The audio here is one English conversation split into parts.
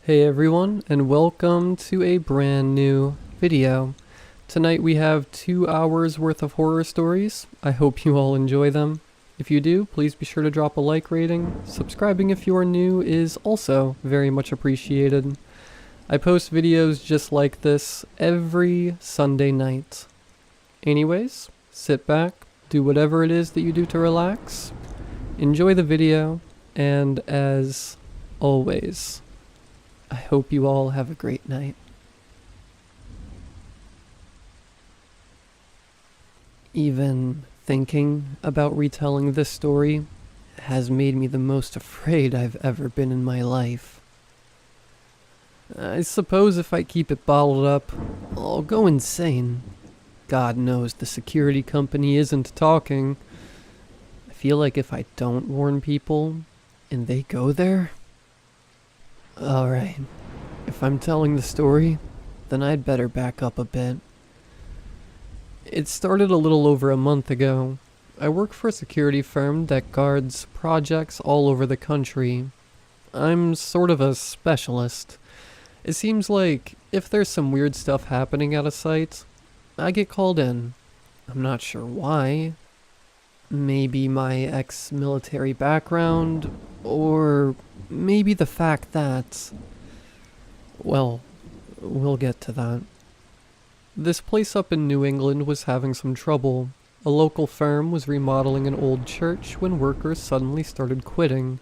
Hey everyone, and welcome to a brand new video. Tonight we have 2 hours worth of horror stories. I hope you all enjoy them. If you do, please be sure to drop a like rating. Subscribing if you are new is also very much appreciated. I post videos just like this every Sunday night. Anyways, sit back, do whatever it is that you do to relax, enjoy the video, and as always, I hope you all have a great night. Even thinking about retelling this story has made me the most afraid I've ever been in my life. I suppose if I keep it bottled up, I'll go insane. God knows the security company isn't talking. I feel like if I don't warn people, and they go there... Alright, if I'm telling the story, then I'd better back up a bit. It started a little over a month ago. I work for a security firm that guards projects all over the country. I'm sort of a specialist. It seems like if there's some weird stuff happening at a site, I get called in. I'm not sure why. Maybe my ex-military background, or maybe the fact that... Well, we'll get to that. This place up in New England was having some trouble. A local firm was remodeling an old church when workers suddenly started quitting.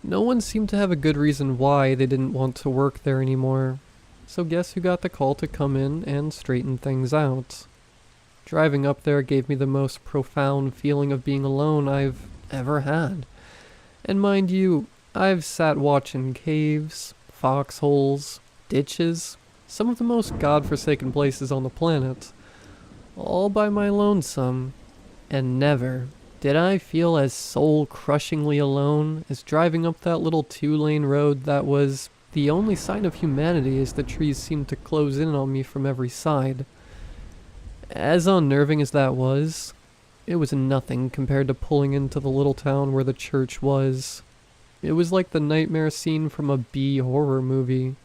No one seemed to have a good reason why they didn't want to work there anymore. So guess who got the call to come in and straighten things out? Driving up there gave me the most profound feeling of being alone I've ever had. And mind you, I've sat watching caves, foxholes, ditches, some of the most godforsaken places on the planet, all by my lonesome, and never did I feel as soul-crushingly alone as driving up that little 2-lane road that was the only sign of humanity as the trees seemed to close in on me from every side. As unnerving as that was, it was nothing compared to pulling into the little town where the church was. It was like the nightmare scene from a B horror movie.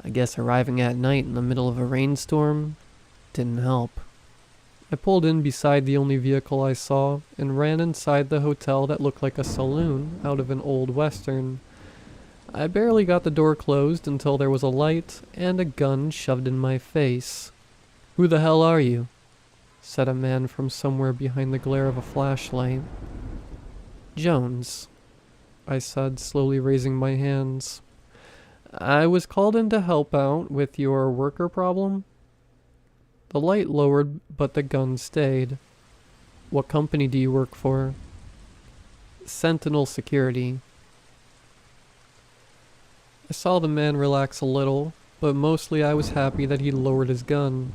I guess arriving at night in the middle of a rainstorm didn't help. I pulled in beside the only vehicle I saw and ran inside the hotel that looked like a saloon out of an old western. I barely got the door closed until there was a light and a gun shoved in my face. "Who the hell are you?" said a man from somewhere behind the glare of a flashlight. "Jones," I said, slowly raising my hands. "I was called in to help out with your worker problem." The light lowered, but the gun stayed. "What company do you work for?" "Sentinel Security." I saw the man relax a little, but mostly I was happy that he lowered his gun.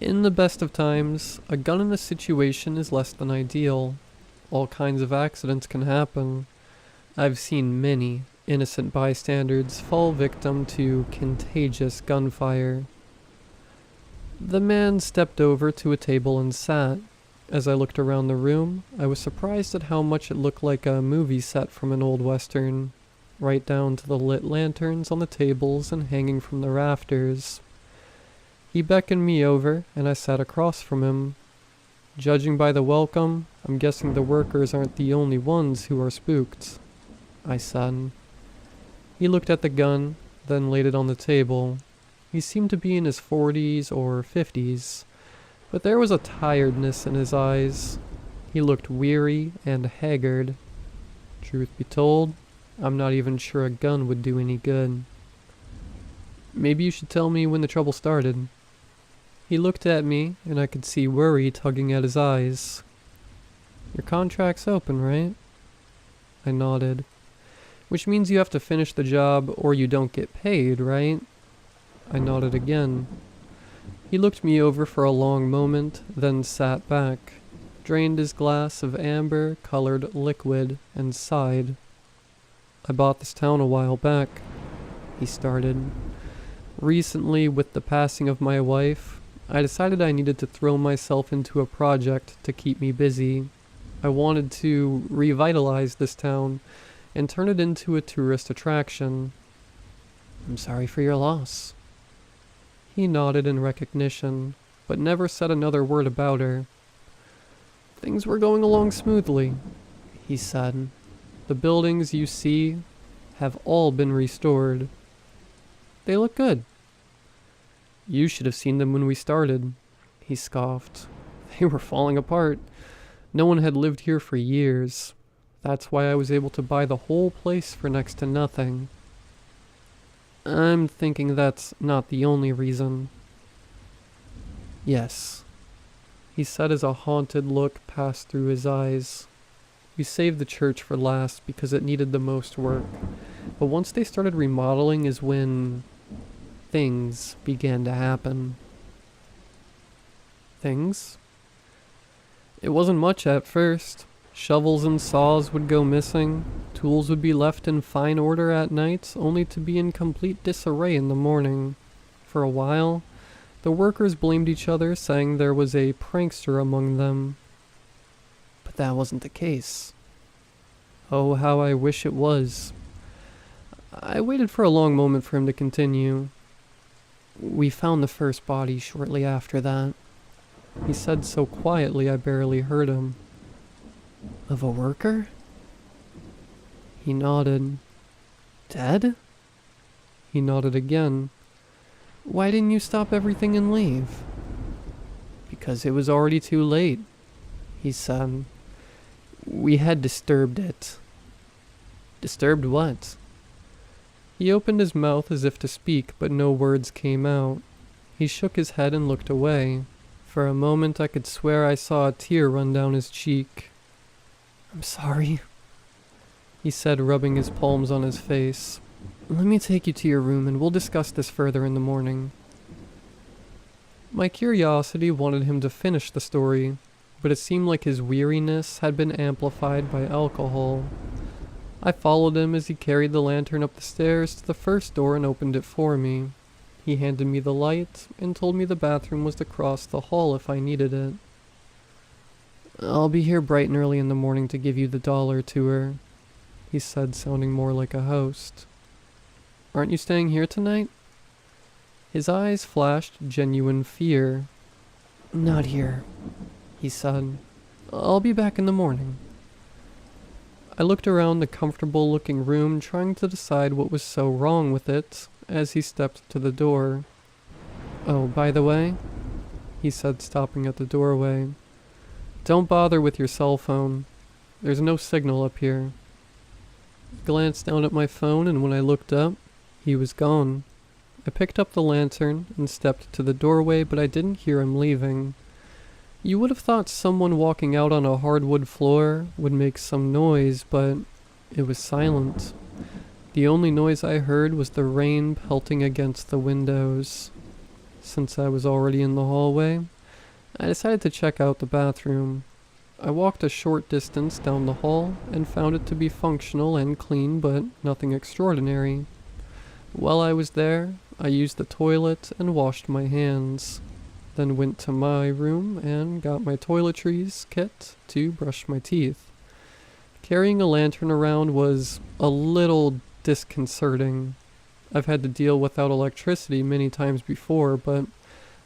In the best of times, a gun in this situation is less than ideal. All kinds of accidents can happen. I've seen many innocent bystanders fall victim to contagious gunfire. The man stepped over to a table and sat. As I looked around the room, I was surprised at how much it looked like a movie set from an old western, right down to the lit lanterns on the tables and hanging from the rafters. He beckoned me over, and I sat across from him. "Judging by the welcome, I'm guessing the workers aren't the only ones who are spooked," I said. He looked at the gun, then laid it on the table. He seemed to be in his 40s or 50s, but there was a tiredness in his eyes. He looked weary and haggard. Truth be told, I'm not even sure a gun would do any good. "Maybe you should tell me when the trouble started." He looked at me, and I could see worry tugging at his eyes. "Your contract's open, right?" I nodded. "Which means you have to finish the job or you don't get paid, right?" I nodded again. He looked me over for a long moment, then sat back, drained his glass of amber-colored liquid, and sighed. "I bought this town a while back," he started. "Recently, with the passing of my wife, I decided I needed to throw myself into a project to keep me busy. I wanted to revitalize this town and turn it into a tourist attraction. I'm sorry for your loss." He nodded in recognition, but never said another word about her. "Things were going along smoothly," he said. "The buildings you see have all been restored. They look good." "You should have seen them when we started," he scoffed. "They were falling apart. No one had lived here for years. That's why I was able to buy the whole place for next to nothing." "I'm thinking that's not the only reason." "Yes," he said as a haunted look passed through his eyes. "We saved the church for last because it needed the most work. But once they started remodeling is when things began to happen." "Things?" "It wasn't much at first. Shovels and saws would go missing. Tools would be left in fine order at night, only to be in complete disarray in the morning. For a while, the workers blamed each other, saying there was a prankster among them. But that wasn't the case. Oh, how I wish it was." I waited for a long moment for him to continue. "We found the first body shortly after that," he said so quietly I barely heard him. "Of a worker?" He nodded. "Dead?" He nodded again. "Why didn't you stop everything and leave?" "Because it was already too late," he said. "We had disturbed it." "Disturbed what?" He opened his mouth as if to speak, but no words came out. He shook his head and looked away. For a moment I could swear I saw a tear run down his cheek. "I'm sorry," he said, rubbing his palms on his face. "Let me take you to your room and we'll discuss this further in the morning." My curiosity wanted him to finish the story, but it seemed like his weariness had been amplified by alcohol. I followed him as he carried the lantern up the stairs to the first door and opened it for me. He handed me the light and told me the bathroom was across the hall if I needed it. "I'll be here bright and early in the morning to give you the dollar tour," he said, sounding more like a host. "Aren't you staying here tonight?" His eyes flashed genuine fear. "Not here," he said. "I'll be back in the morning." I looked around the comfortable-looking room, trying to decide what was so wrong with it, as he stepped to the door. "Oh, by the way," he said, stopping at the doorway, "don't bother with your cell phone. There's no signal up here." I glanced down at my phone, and when I looked up, he was gone. I picked up the lantern and stepped to the doorway, but I didn't hear him leaving. You would have thought someone walking out on a hardwood floor would make some noise, but it was silent. The only noise I heard was the rain pelting against the windows. Since I was already in the hallway, I decided to check out the bathroom. I walked a short distance down the hall and found it to be functional and clean, but nothing extraordinary. While I was there, I used the toilet and washed my hands. Then went to my room and got my toiletries kit to brush my teeth. Carrying a lantern around was a little disconcerting. I've had to deal without electricity many times before, but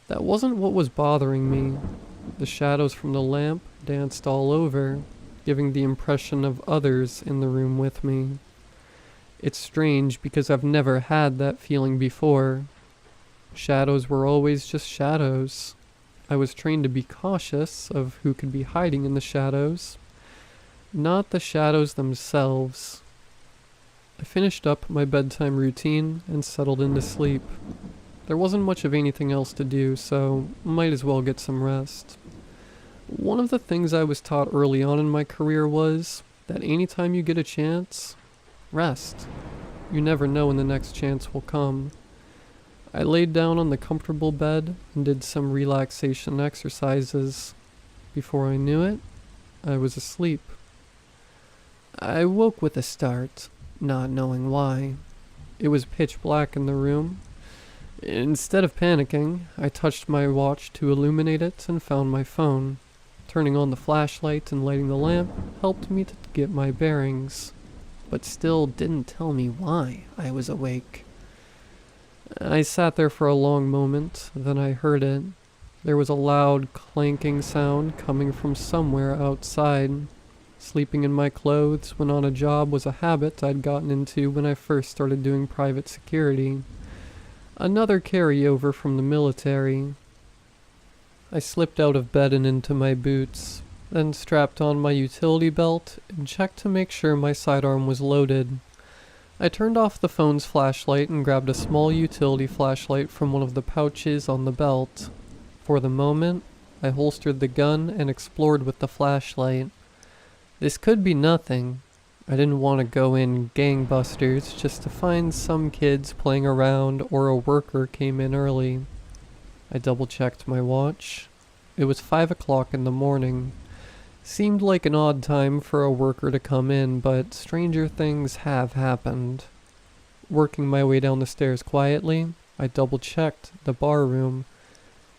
that wasn't what was bothering me. The shadows from the lamp danced all over, giving the impression of others in the room with me. It's strange because I've never had that feeling before. Shadows were always just shadows. I was trained to be cautious of who could be hiding in the shadows, not the shadows themselves. I finished up my bedtime routine and settled into sleep. There wasn't much of anything else to do, so might as well get some rest. One of the things I was taught early on in my career was that anytime you get a chance, rest. You never know when the next chance will come. I laid down on the comfortable bed and did some relaxation exercises. Before I knew it, I was asleep. I woke with a start, not knowing why. It was pitch black in the room. Instead of panicking, I touched my watch to illuminate it and found my phone. Turning on the flashlight and lighting the lamp helped me to get my bearings, but still didn't tell me why I was awake. I sat there for a long moment, then I heard it. There was a loud clanking sound coming from somewhere outside. Sleeping in my clothes when on a job was a habit I'd gotten into when I first started doing private security. Another carryover from the military. I slipped out of bed and into my boots, then strapped on my utility belt and checked to make sure my sidearm was loaded. I turned off the phone's flashlight and grabbed a small utility flashlight from one of the pouches on the belt. For the moment, I holstered the gun and explored with the flashlight. This could be nothing. I didn't want to go in gangbusters just to find some kids playing around or a worker came in early. I double-checked my watch. It was 5 o'clock in the morning. Seemed like an odd time for a worker to come in, but stranger things have happened. Working my way down the stairs quietly, I double-checked the bar room.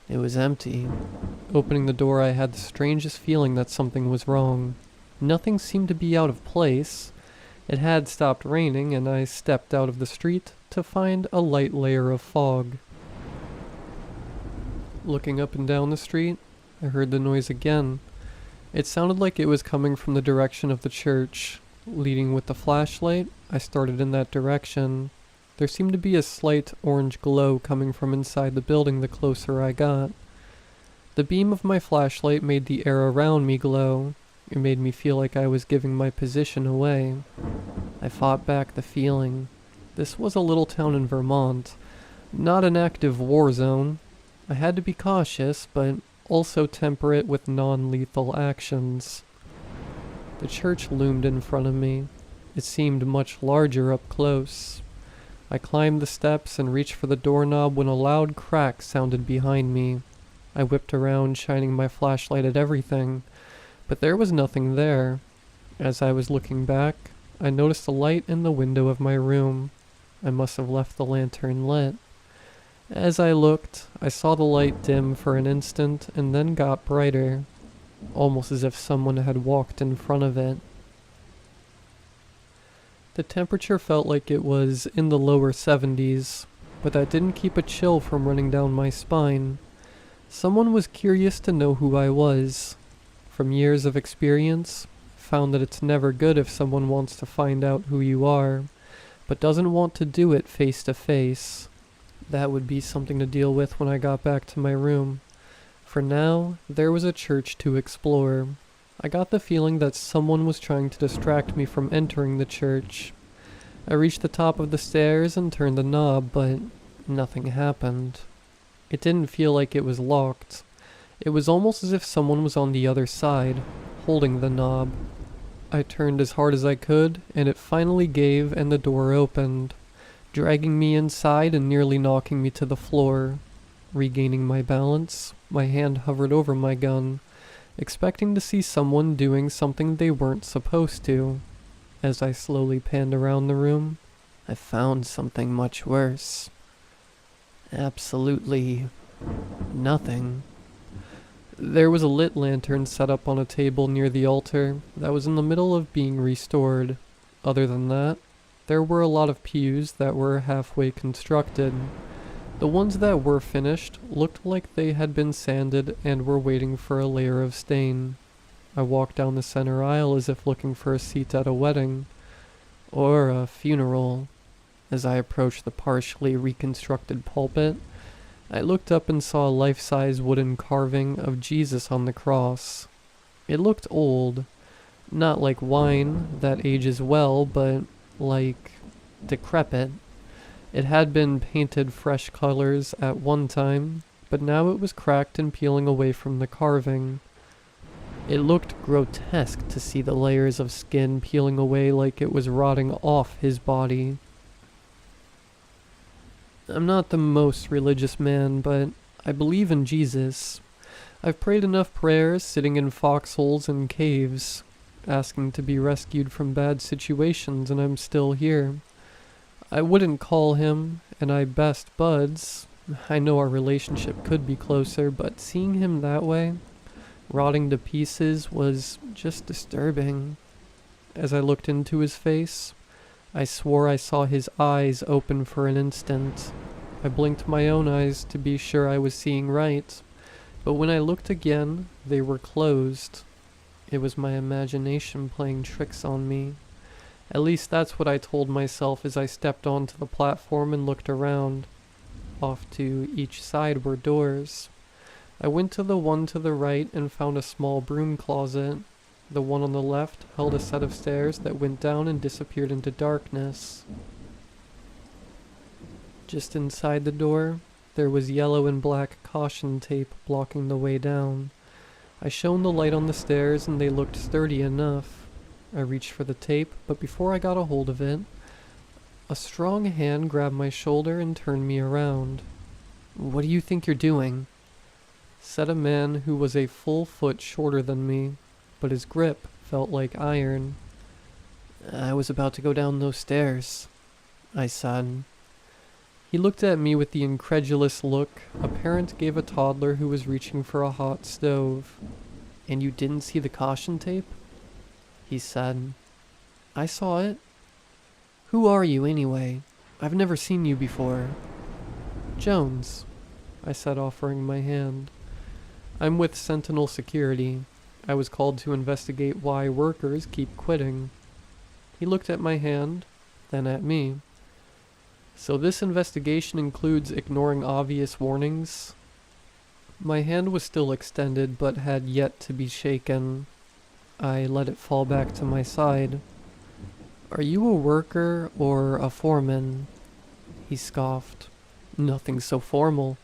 It was empty. Opening the door, I had the strangest feeling that something was wrong. Nothing seemed to be out of place. It had stopped raining, and I stepped out of the street to find a light layer of fog. Looking up and down the street, I heard the noise again. It sounded like it was coming from the direction of the church. Leading with the flashlight, I started in that direction. There seemed to be a slight orange glow coming from inside the building the closer I got. The beam of my flashlight made the air around me glow. It made me feel like I was giving my position away. I fought back the feeling. This was a little town in Vermont, not an active war zone. I had to be cautious, but also temperate with non-lethal actions. The church loomed in front of me. It seemed much larger up close. I climbed the steps and reached for the doorknob when a loud crack sounded behind me. I whipped around, shining my flashlight at everything, but there was nothing there. As I was looking back, I noticed a light in the window of my room. I must have left the lantern lit. As I looked, I saw the light dim for an instant and then got brighter, almost as if someone had walked in front of it. The temperature felt like it was in the lower 70s, but that didn't keep a chill from running down my spine. Someone was curious to know who I was. From years of experience, found that it's never good if someone wants to find out who you are, but doesn't want to do it face to face. That would be something to deal with when I got back to my room. For now, there was a church to explore. I got the feeling that someone was trying to distract me from entering the church. I reached the top of the stairs and turned the knob, but nothing happened. It didn't feel like it was locked. It was almost as if someone was on the other side, holding the knob. I turned as hard as I could, and it finally gave and the door opened, dragging me inside and nearly knocking me to the floor. Regaining my balance, my hand hovered over my gun, expecting to see someone doing something they weren't supposed to. As I slowly panned around the room, I found something much worse. Absolutely nothing. There was a lit lantern set up on a table near the altar that was in the middle of being restored. Other than that, there were a lot of pews that were halfway constructed. The ones that were finished looked like they had been sanded and were waiting for a layer of stain. I walked down the center aisle as if looking for a seat at a wedding or a funeral. As I approached the partially reconstructed pulpit, I looked up and saw a life-size wooden carving of Jesus on the cross. It looked old, not like wine that ages well, but like decrepit. It had been painted fresh colors at one time, but now it was cracked and peeling away from the carving. It looked grotesque to see the layers of skin peeling away like it was rotting off his body. I'm not the most religious man, but I believe in Jesus. I've prayed enough prayers sitting in foxholes and caves, asking to be rescued from bad situations, and I'm still here. I wouldn't call him and I best buds. I know our relationship could be closer, but seeing him that way, rotting to pieces, was just disturbing. As I looked into his face, I swore I saw his eyes open for an instant. I blinked my own eyes to be sure I was seeing right, but when I looked again, they were closed. It was my imagination playing tricks on me. At least that's what I told myself as I stepped onto the platform and looked around. Off to each side were doors. I went to the one to the right and found a small broom closet. The one on the left held a set of stairs that went down and disappeared into darkness. Just inside the door, there was yellow and black caution tape blocking the way down. I shone the light on the stairs and they looked sturdy enough. I reached for the tape, but before I got a hold of it, a strong hand grabbed my shoulder and turned me around. "What do you think you're doing?" said a man who was a full foot shorter than me, but his grip felt like iron. "I was about to go down those stairs," I said. He looked at me with the incredulous look a parent gave a toddler who was reaching for a hot stove. "And you didn't see the caution tape?" he said. "I saw it." "Who are you anyway? I've never seen you before." "Jones," I said, offering my hand. "I'm with Sentinel Security. I was called to investigate why workers keep quitting." He looked at my hand, then at me. "So this investigation includes ignoring obvious warnings?" My hand was still extended, but had yet to be shaken. I let it fall back to my side. "Are you a worker or a foreman?" He scoffed. "Nothing so formal.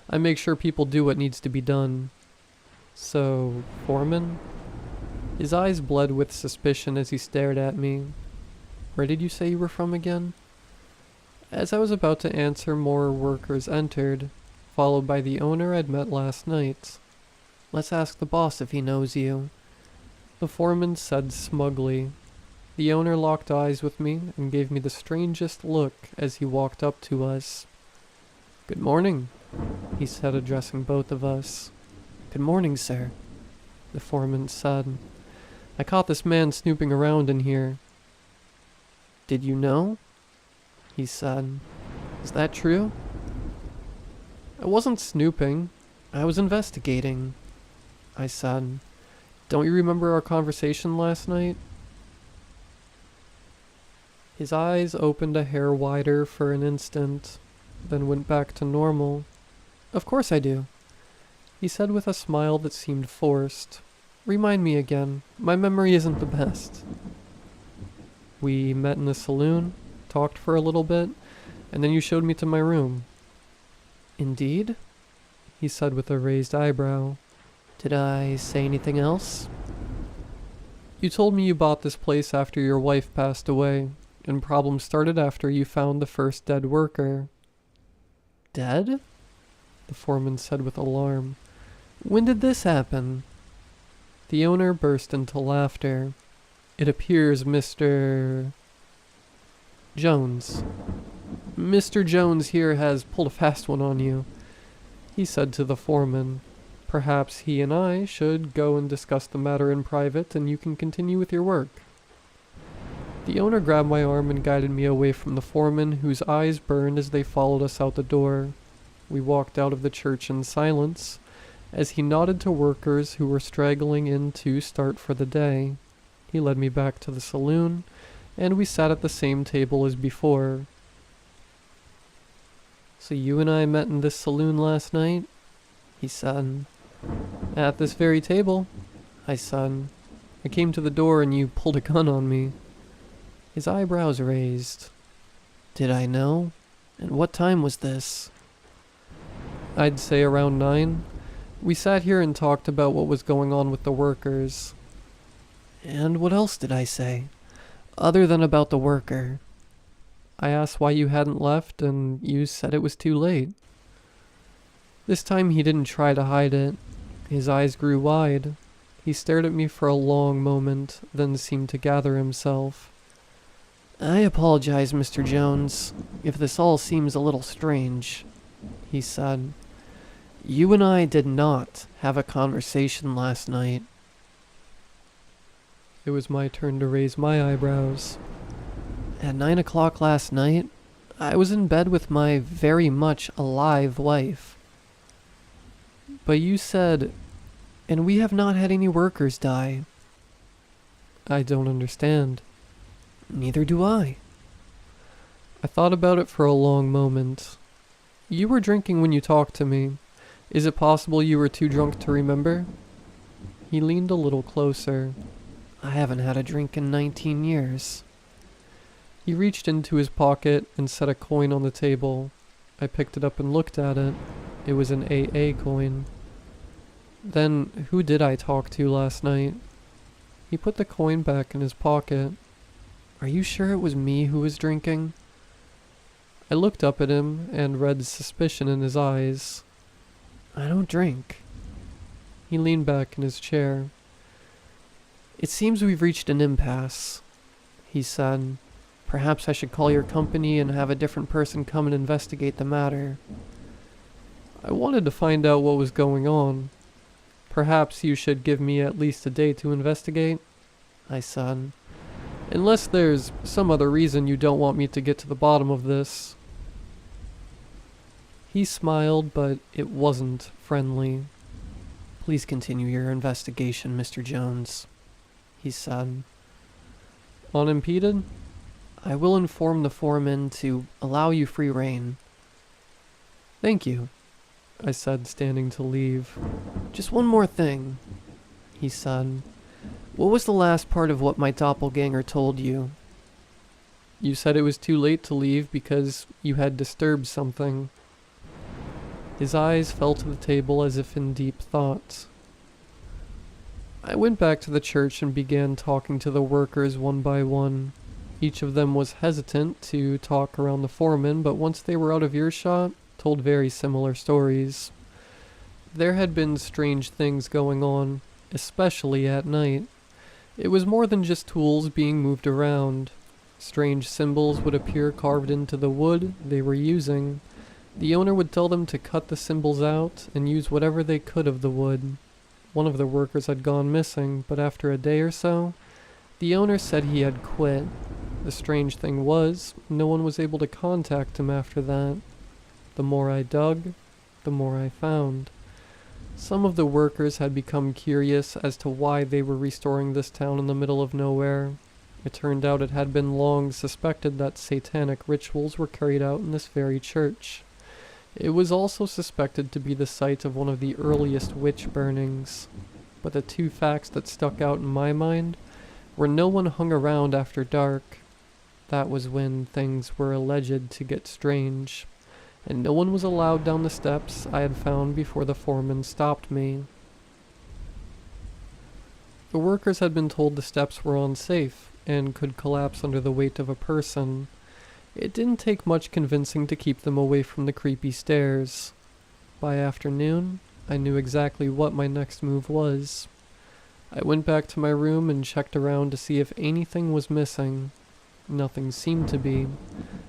I make sure people do what needs to be done." "So, foreman?" His eyes bled with suspicion as he stared at me. "Where did you say you were from again?" As I was about to answer, more workers entered, followed by the owner I'd met last night. "Let's ask the boss if he knows you," the foreman said smugly. The owner locked eyes with me and gave me the strangest look as he walked up to us. "Good morning," he said, addressing both of us. "Good morning, sir," the foreman said. "I caught this man snooping around in here." "Did you know?" he said. "Is that true?" "I wasn't snooping. I was investigating," I said. "Don't you remember our conversation last night?" His eyes opened a hair wider for an instant, then went back to normal. "Of course I do," he said with a smile that seemed forced. "Remind me again. My memory isn't the best." "We met in the saloon, talked for a little bit, and then you showed me to my room." "Indeed?" he said with a raised eyebrow. "Did I say anything else?" "You told me you bought this place after your wife passed away, and problems started after you found the first dead worker." "Dead?" the foreman said with alarm. "When did this happen?" The owner burst into laughter. "It appears Mr. Jones here has pulled a fast one on you," he said to the foreman. "Perhaps he and I should go and discuss the matter in private, and you can continue with your work." The owner grabbed my arm and guided me away from the foreman, whose eyes burned as they followed us out the door. We walked out of the church in silence, as he nodded to workers who were straggling in to start for the day. He led me back to the saloon, and we sat at the same table as before. "So you and I met in this saloon last night?" he said. "At this very table," I said. "I came to the door and you pulled a gun on me." His eyebrows raised. "Did I know? And what time was this?" "I'd say around 9. We sat here and talked about what was going on with the workers." "And what else did I say, other than about the worker?" "I asked why you hadn't left, and you said it was too late." This time he didn't try to hide it. His eyes grew wide. He stared at me for a long moment, then seemed to gather himself. "I apologize, Mr. Jones, if this all seems a little strange," he said. "You and I did not have a conversation last night." It was my turn to raise my eyebrows. "At 9 o'clock last night, I was in bed with my very much alive wife. But you said, and we have not had any workers die. I don't understand. Neither do I. I thought about it for a long moment. You were drinking when you talked to me. Is it possible you were too drunk to remember? He leaned a little closer. I haven't had a drink in 19 years. He reached into his pocket and set a coin on the table. I picked it up and looked at it. It was an AA coin. Then, who did I talk to last night? He put the coin back in his pocket. Are you sure it was me who was drinking? I looked up at him and read suspicion in his eyes. I don't drink. He leaned back in his chair. It seems we've reached an impasse, he said. Perhaps I should call your company and have a different person come and investigate the matter. I wanted to find out what was going on. Perhaps you should give me at least a day to investigate, I said. Unless there's some other reason you don't want me to get to the bottom of this. He smiled, but it wasn't friendly. Please continue your investigation, Mr. Jones, he said. Unimpeded? I will inform the foreman to allow you free rein. Thank you, I said, standing to leave. Just one more thing, he said. What was the last part of what my doppelganger told you? You said it was too late to leave because you had disturbed something. His eyes fell to the table as if in deep thought. I went back to the church and began talking to the workers one by one. Each of them was hesitant to talk around the foreman, but once they were out of earshot, told very similar stories. There had been strange things going on, especially at night. It was more than just tools being moved around. Strange symbols would appear carved into the wood they were using. The owner would tell them to cut the symbols out and use whatever they could of the wood. One of the workers had gone missing, but after a day or so, the owner said he had quit. The strange thing was, no one was able to contact him after that. The more I dug, the more I found. Some of the workers had become curious as to why they were restoring this town in the middle of nowhere. It turned out it had been long suspected that satanic rituals were carried out in this very church. It was also suspected to be the site of one of the earliest witch burnings. But the two facts that stuck out in my mind were no one hung around after dark. That was when things were alleged to get strange. And no one was allowed down the steps I had found before the foreman stopped me. The workers had been told the steps were unsafe and could collapse under the weight of a person. It didn't take much convincing to keep them away from the creepy stairs. By afternoon, I knew exactly what my next move was. I went back to my room and checked around to see if anything was missing. Nothing seemed to be,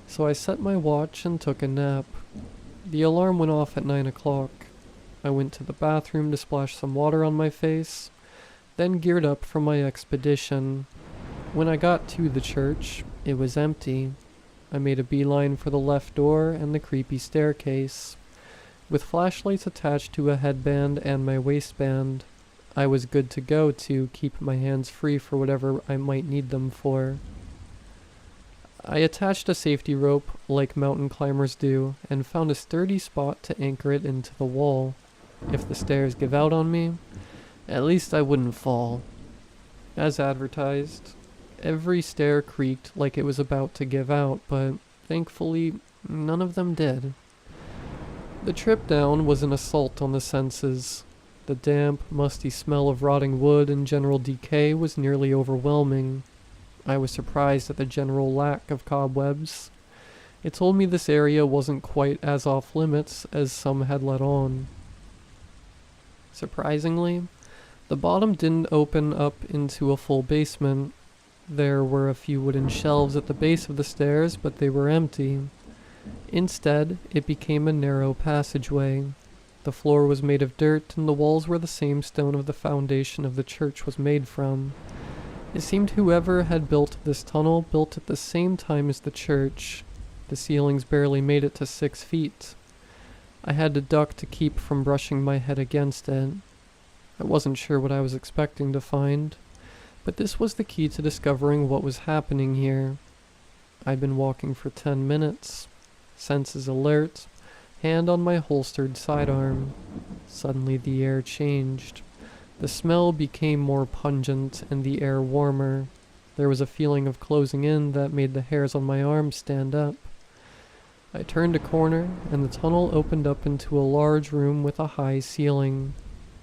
so I set my watch and took a nap. The alarm went off at 9 o'clock. I went to the bathroom to splash some water on my face, then geared up for my expedition. When I got to the church, it was empty. I made a beeline for the left door and the creepy staircase. With flashlights attached to a headband and my waistband, I was good to go to keep my hands free for whatever I might need them for. I attached a safety rope, like mountain climbers do, and found a sturdy spot to anchor it into the wall. If the stairs give out on me, at least I wouldn't fall. As advertised, every stair creaked like it was about to give out, but thankfully, none of them did. The trip down was an assault on the senses. The damp, musty smell of rotting wood and general decay was nearly overwhelming. I was surprised at the general lack of cobwebs. It told me this area wasn't quite as off limits as some had let on. Surprisingly, the bottom didn't open up into a full basement. There were a few wooden shelves at the base of the stairs, but they were empty. Instead, it became a narrow passageway. The floor was made of dirt, and the walls were the same stone of the foundation of the church was made from. It seemed whoever had built this tunnel built at the same time as the church. The ceilings barely made it to 6 feet. I had to duck to keep from brushing my head against it. I wasn't sure what I was expecting to find, but this was the key to discovering what was happening here. I'd been walking for 10 minutes, senses alert, hand on my holstered sidearm. Suddenly the air changed. The smell became more pungent and the air warmer. There was a feeling of closing in that made the hairs on my arms stand up. I turned a corner and the tunnel opened up into a large room with a high ceiling.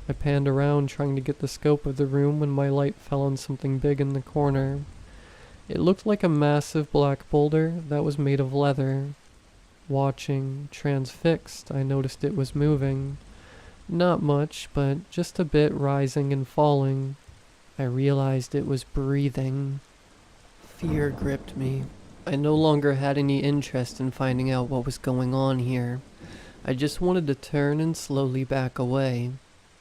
I panned around trying to get the scope of the room when my light fell on something big in the corner. It looked like a massive black boulder that was made of leather. Watching, transfixed, I noticed it was moving. Not much, but just a bit, rising and falling. I realized it was breathing. Fear gripped me. I no longer had any interest in finding out what was going on here. I just wanted to turn and slowly back away.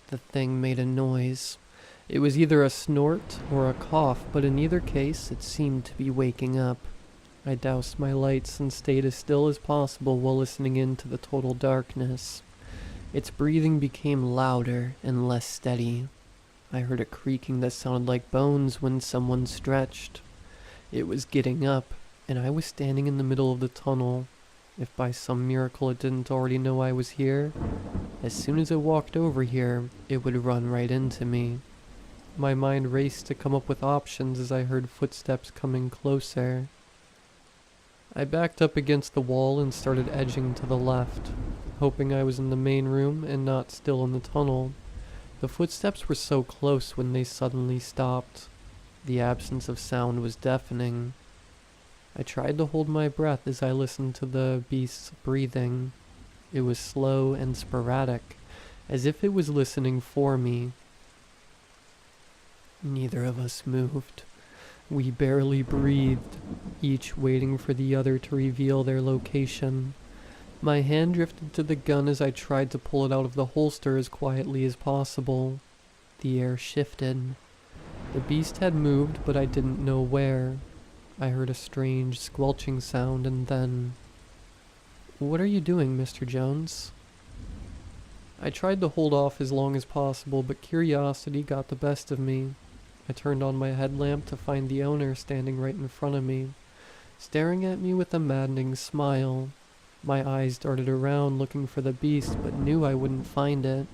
The thing made a noise. It was either a snort or a cough, but in either case, it seemed to be waking up. I doused my lights and stayed as still as possible while listening in to the total darkness. Its breathing became louder and less steady. I heard a creaking that sounded like bones when someone stretched. It was getting up, and I was standing in the middle of the tunnel. If by some miracle it didn't already know I was here, as soon as it walked over here, it would run right into me. My mind raced to come up with options as I heard footsteps coming closer. I backed up against the wall and started edging to the left, hoping I was in the main room and not still in the tunnel. The footsteps were so close when they suddenly stopped. The absence of sound was deafening. I tried to hold my breath as I listened to the beast's breathing. It was slow and sporadic, as if it was listening for me. Neither of us moved. We barely breathed, each waiting for the other to reveal their location. My hand drifted to the gun as I tried to pull it out of the holster as quietly as possible. The air shifted. The beast had moved, but I didn't know where. I heard a strange squelching sound and then... "What are you doing, Mr. Jones?" I tried to hold off as long as possible, but curiosity got the best of me. I turned on my headlamp to find the owner standing right in front of me, staring at me with a maddening smile. My eyes darted around looking for the beast, but knew I wouldn't find it.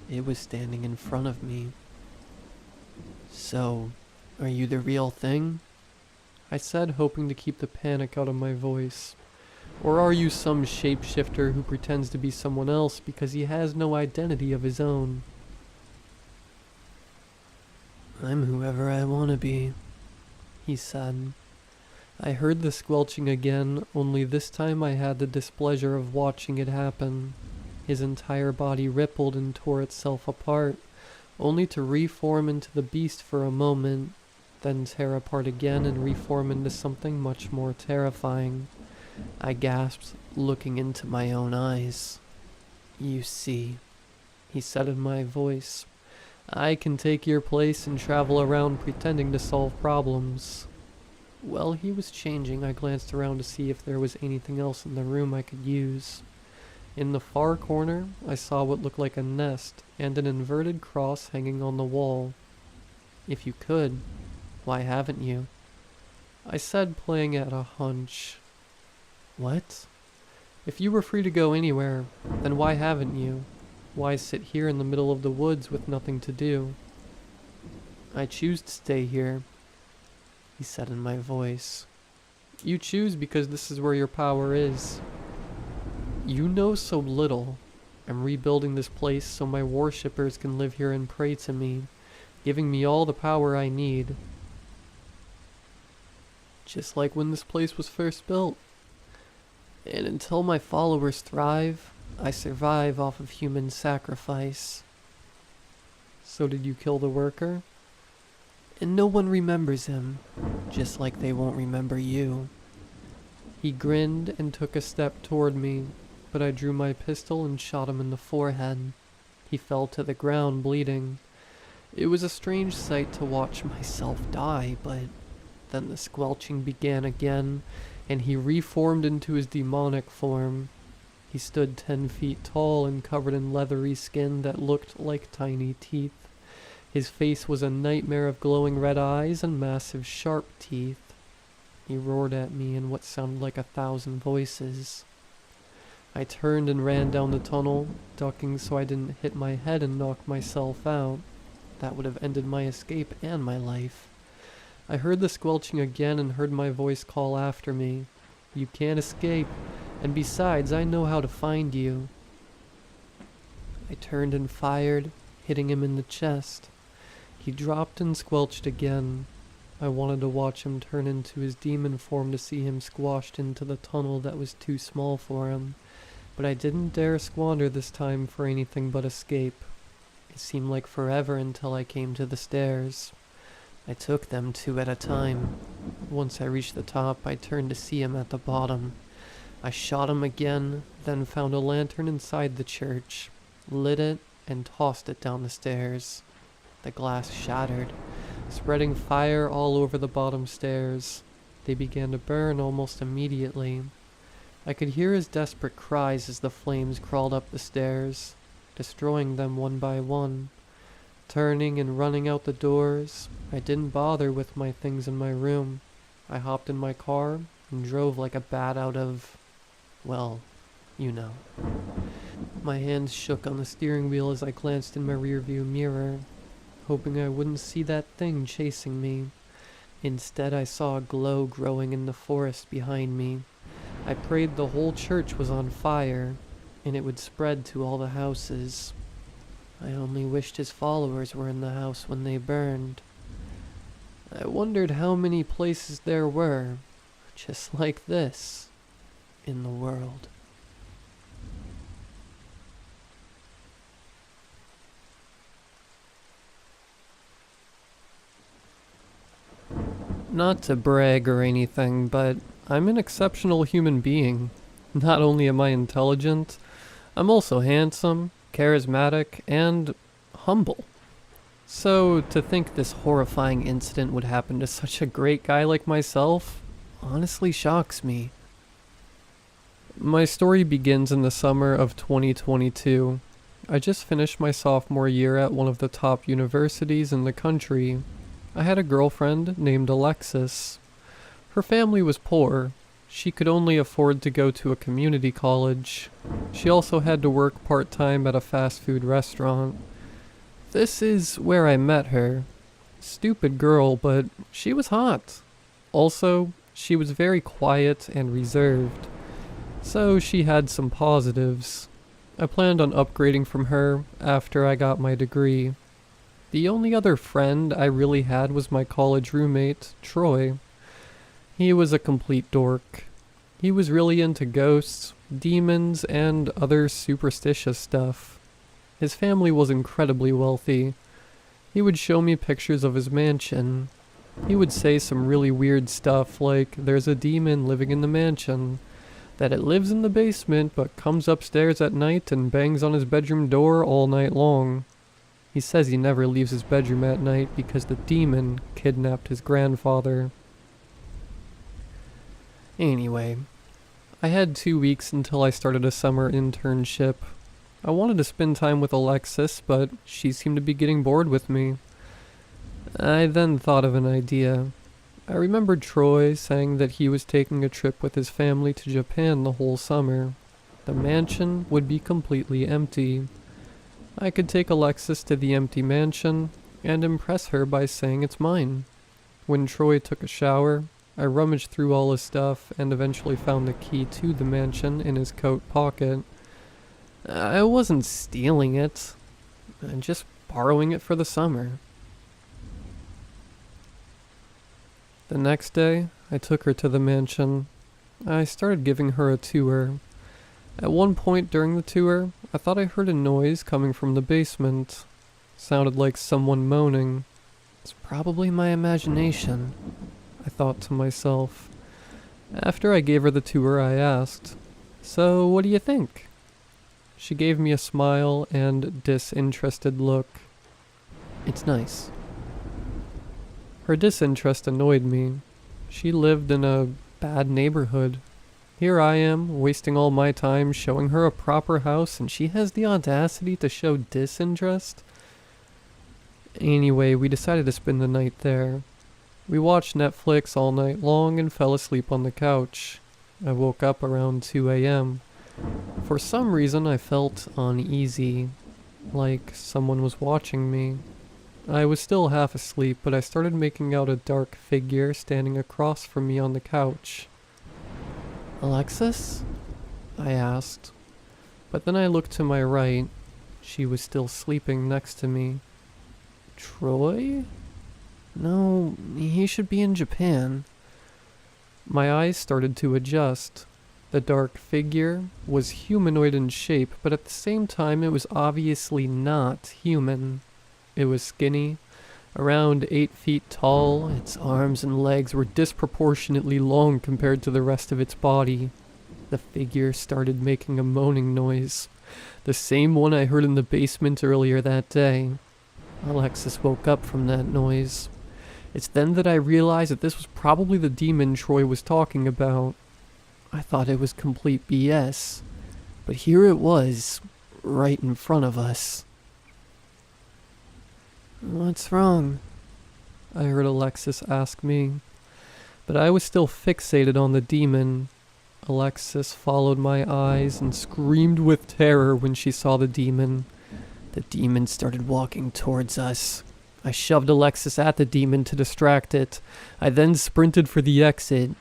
It was standing in front of me. "So, are you the real thing?" I said, hoping to keep the panic out of my voice. "Or are you some shapeshifter who pretends to be someone else because he has no identity of his own?" "I'm whoever I want to be," he said. I heard the squelching again, only this time I had the displeasure of watching it happen. His entire body rippled and tore itself apart, only to reform into the beast for a moment, then tear apart again and reform into something much more terrifying. I gasped, looking into my own eyes. "You see," he said in my voice, "I can take your place and travel around pretending to solve problems." While he was changing, I glanced around to see if there was anything else in the room I could use. In the far corner, I saw what looked like a nest and an inverted cross hanging on the wall. "If you could, why haven't you?" I said, playing at a hunch. "What? If you were free to go anywhere, then why haven't you? Why sit here in the middle of the woods with nothing to do?" "I choose to stay here," he said in my voice. "You choose because this is where your power is. You know so little. I'm rebuilding this place so my worshippers can live here and pray to me, giving me all the power I need. Just like when this place was first built. And until my followers thrive, I survive off of human sacrifice." "So did you kill the worker?" "And no one remembers him, just like they won't remember you." He grinned and took a step toward me, but I drew my pistol and shot him in the forehead. He fell to the ground, bleeding. It was a strange sight to watch myself die, but then the squelching began again, and he reformed into his demonic form. He stood 10 feet tall and covered in leathery skin that looked like tiny teeth. His face was a nightmare of glowing red eyes and massive sharp teeth. He roared at me in what sounded like 1,000 voices. I turned and ran down the tunnel, ducking so I didn't hit my head and knock myself out. That would have ended my escape and my life. I heard the squelching again and heard my voice call after me. "You can't escape, and besides, I know how to find you." I turned and fired, hitting him in the chest. He dropped and squelched again. I wanted to watch him turn into his demon form to see him squashed into the tunnel that was too small for him, but I didn't dare squander this time for anything but escape. It seemed like forever until I came to the stairs. I took them 2 at a time. Once I reached the top, I turned to see him at the bottom. I shot him again, then found a lantern inside the church, lit it, and tossed it down the stairs. The glass shattered, spreading fire all over the bottom stairs. They began to burn almost immediately. I could hear his desperate cries as the flames crawled up the stairs, destroying them one by one. Turning and running out the doors, I didn't bother with my things in my room. I hopped in my car and drove like a bat out of, well, you know. My hands shook on the steering wheel as I glanced in my rearview mirror, hoping I wouldn't see that thing chasing me. Instead, I saw a glow growing in the forest behind me. I prayed the whole church was on fire, and it would spread to all the houses. I only wished his followers were in the house when they burned. I wondered how many places there were, just like this, in the world. Not to brag or anything, but I'm an exceptional human being. Not only am I intelligent, I'm also handsome, charismatic, and humble. So to think this horrifying incident would happen to such a great guy like myself honestly shocks me. My story begins in the summer of 2022. I just finished my sophomore year at one of the top universities in the country. I had a girlfriend named Alexis. Her family was poor. She could only afford to go to a community college. She also had to work part-time at a fast food restaurant. This is where I met her. Stupid girl, but she was hot. Also, she was very quiet and reserved. So she had some positives. I planned on upgrading from her after I got my degree. The only other friend I really had was my college roommate, Troy. He was a complete dork. He was really into ghosts, demons, and other superstitious stuff. His family was incredibly wealthy. He would show me pictures of his mansion. He would say some really weird stuff like there's a demon living in the mansion, that it lives in the basement but comes upstairs at night and bangs on his bedroom door all night long. He says he never leaves his bedroom at night because the demon kidnapped his grandfather. Anyway, I had 2 weeks until I started a summer internship. I wanted to spend time with Alexis, but she seemed to be getting bored with me. I then thought of an idea. I remembered Troy saying that he was taking a trip with his family to Japan the whole summer. The mansion would be completely empty. I could take Alexis to the empty mansion and impress her by saying it's mine. When Troy took a shower, I rummaged through all his stuff and eventually found the key to the mansion in his coat pocket. I wasn't stealing it, just borrowing it for the summer. The next day, I took her to the mansion. I started giving her a tour. At one point during the tour, I thought I heard a noise coming from the basement. Sounded like someone moaning. It's probably my imagination, I thought to myself. After I gave her the tour, I asked, "So, what do you think?" She gave me a smile and disinterested look. "It's nice." Her disinterest annoyed me. She lived in a bad neighborhood. Here I am, wasting all my time showing her a proper house, and she has the audacity to show disinterest? Anyway, we decided to spend the night there. We watched Netflix all night long and fell asleep on the couch. I woke up around 2 a.m. For some reason, I felt uneasy, like someone was watching me. I was still half asleep, but I started making out a dark figure standing across from me on the couch. "Alexis?" I asked. But then I looked to my right. She was still sleeping next to me. "Troy? No, he should be in Japan." My eyes started to adjust. The dark figure was humanoid in shape, but at the same time it was obviously not human. It was skinny, around 8 feet tall. Its arms and legs were disproportionately long compared to the rest of its body. The figure started making a moaning noise, the same one I heard in the basement earlier that day. Alexis woke up from that noise. It's then that I realized that this was probably the demon Troy was talking about. I thought it was complete BS, but here it was, right in front of us. "What's wrong?" I heard Alexis ask me, but I was still fixated on the demon. Alexis followed my eyes and screamed with terror when she saw the demon. The demon started walking towards us. I shoved Alexis at the demon to distract it. I then sprinted for the exit.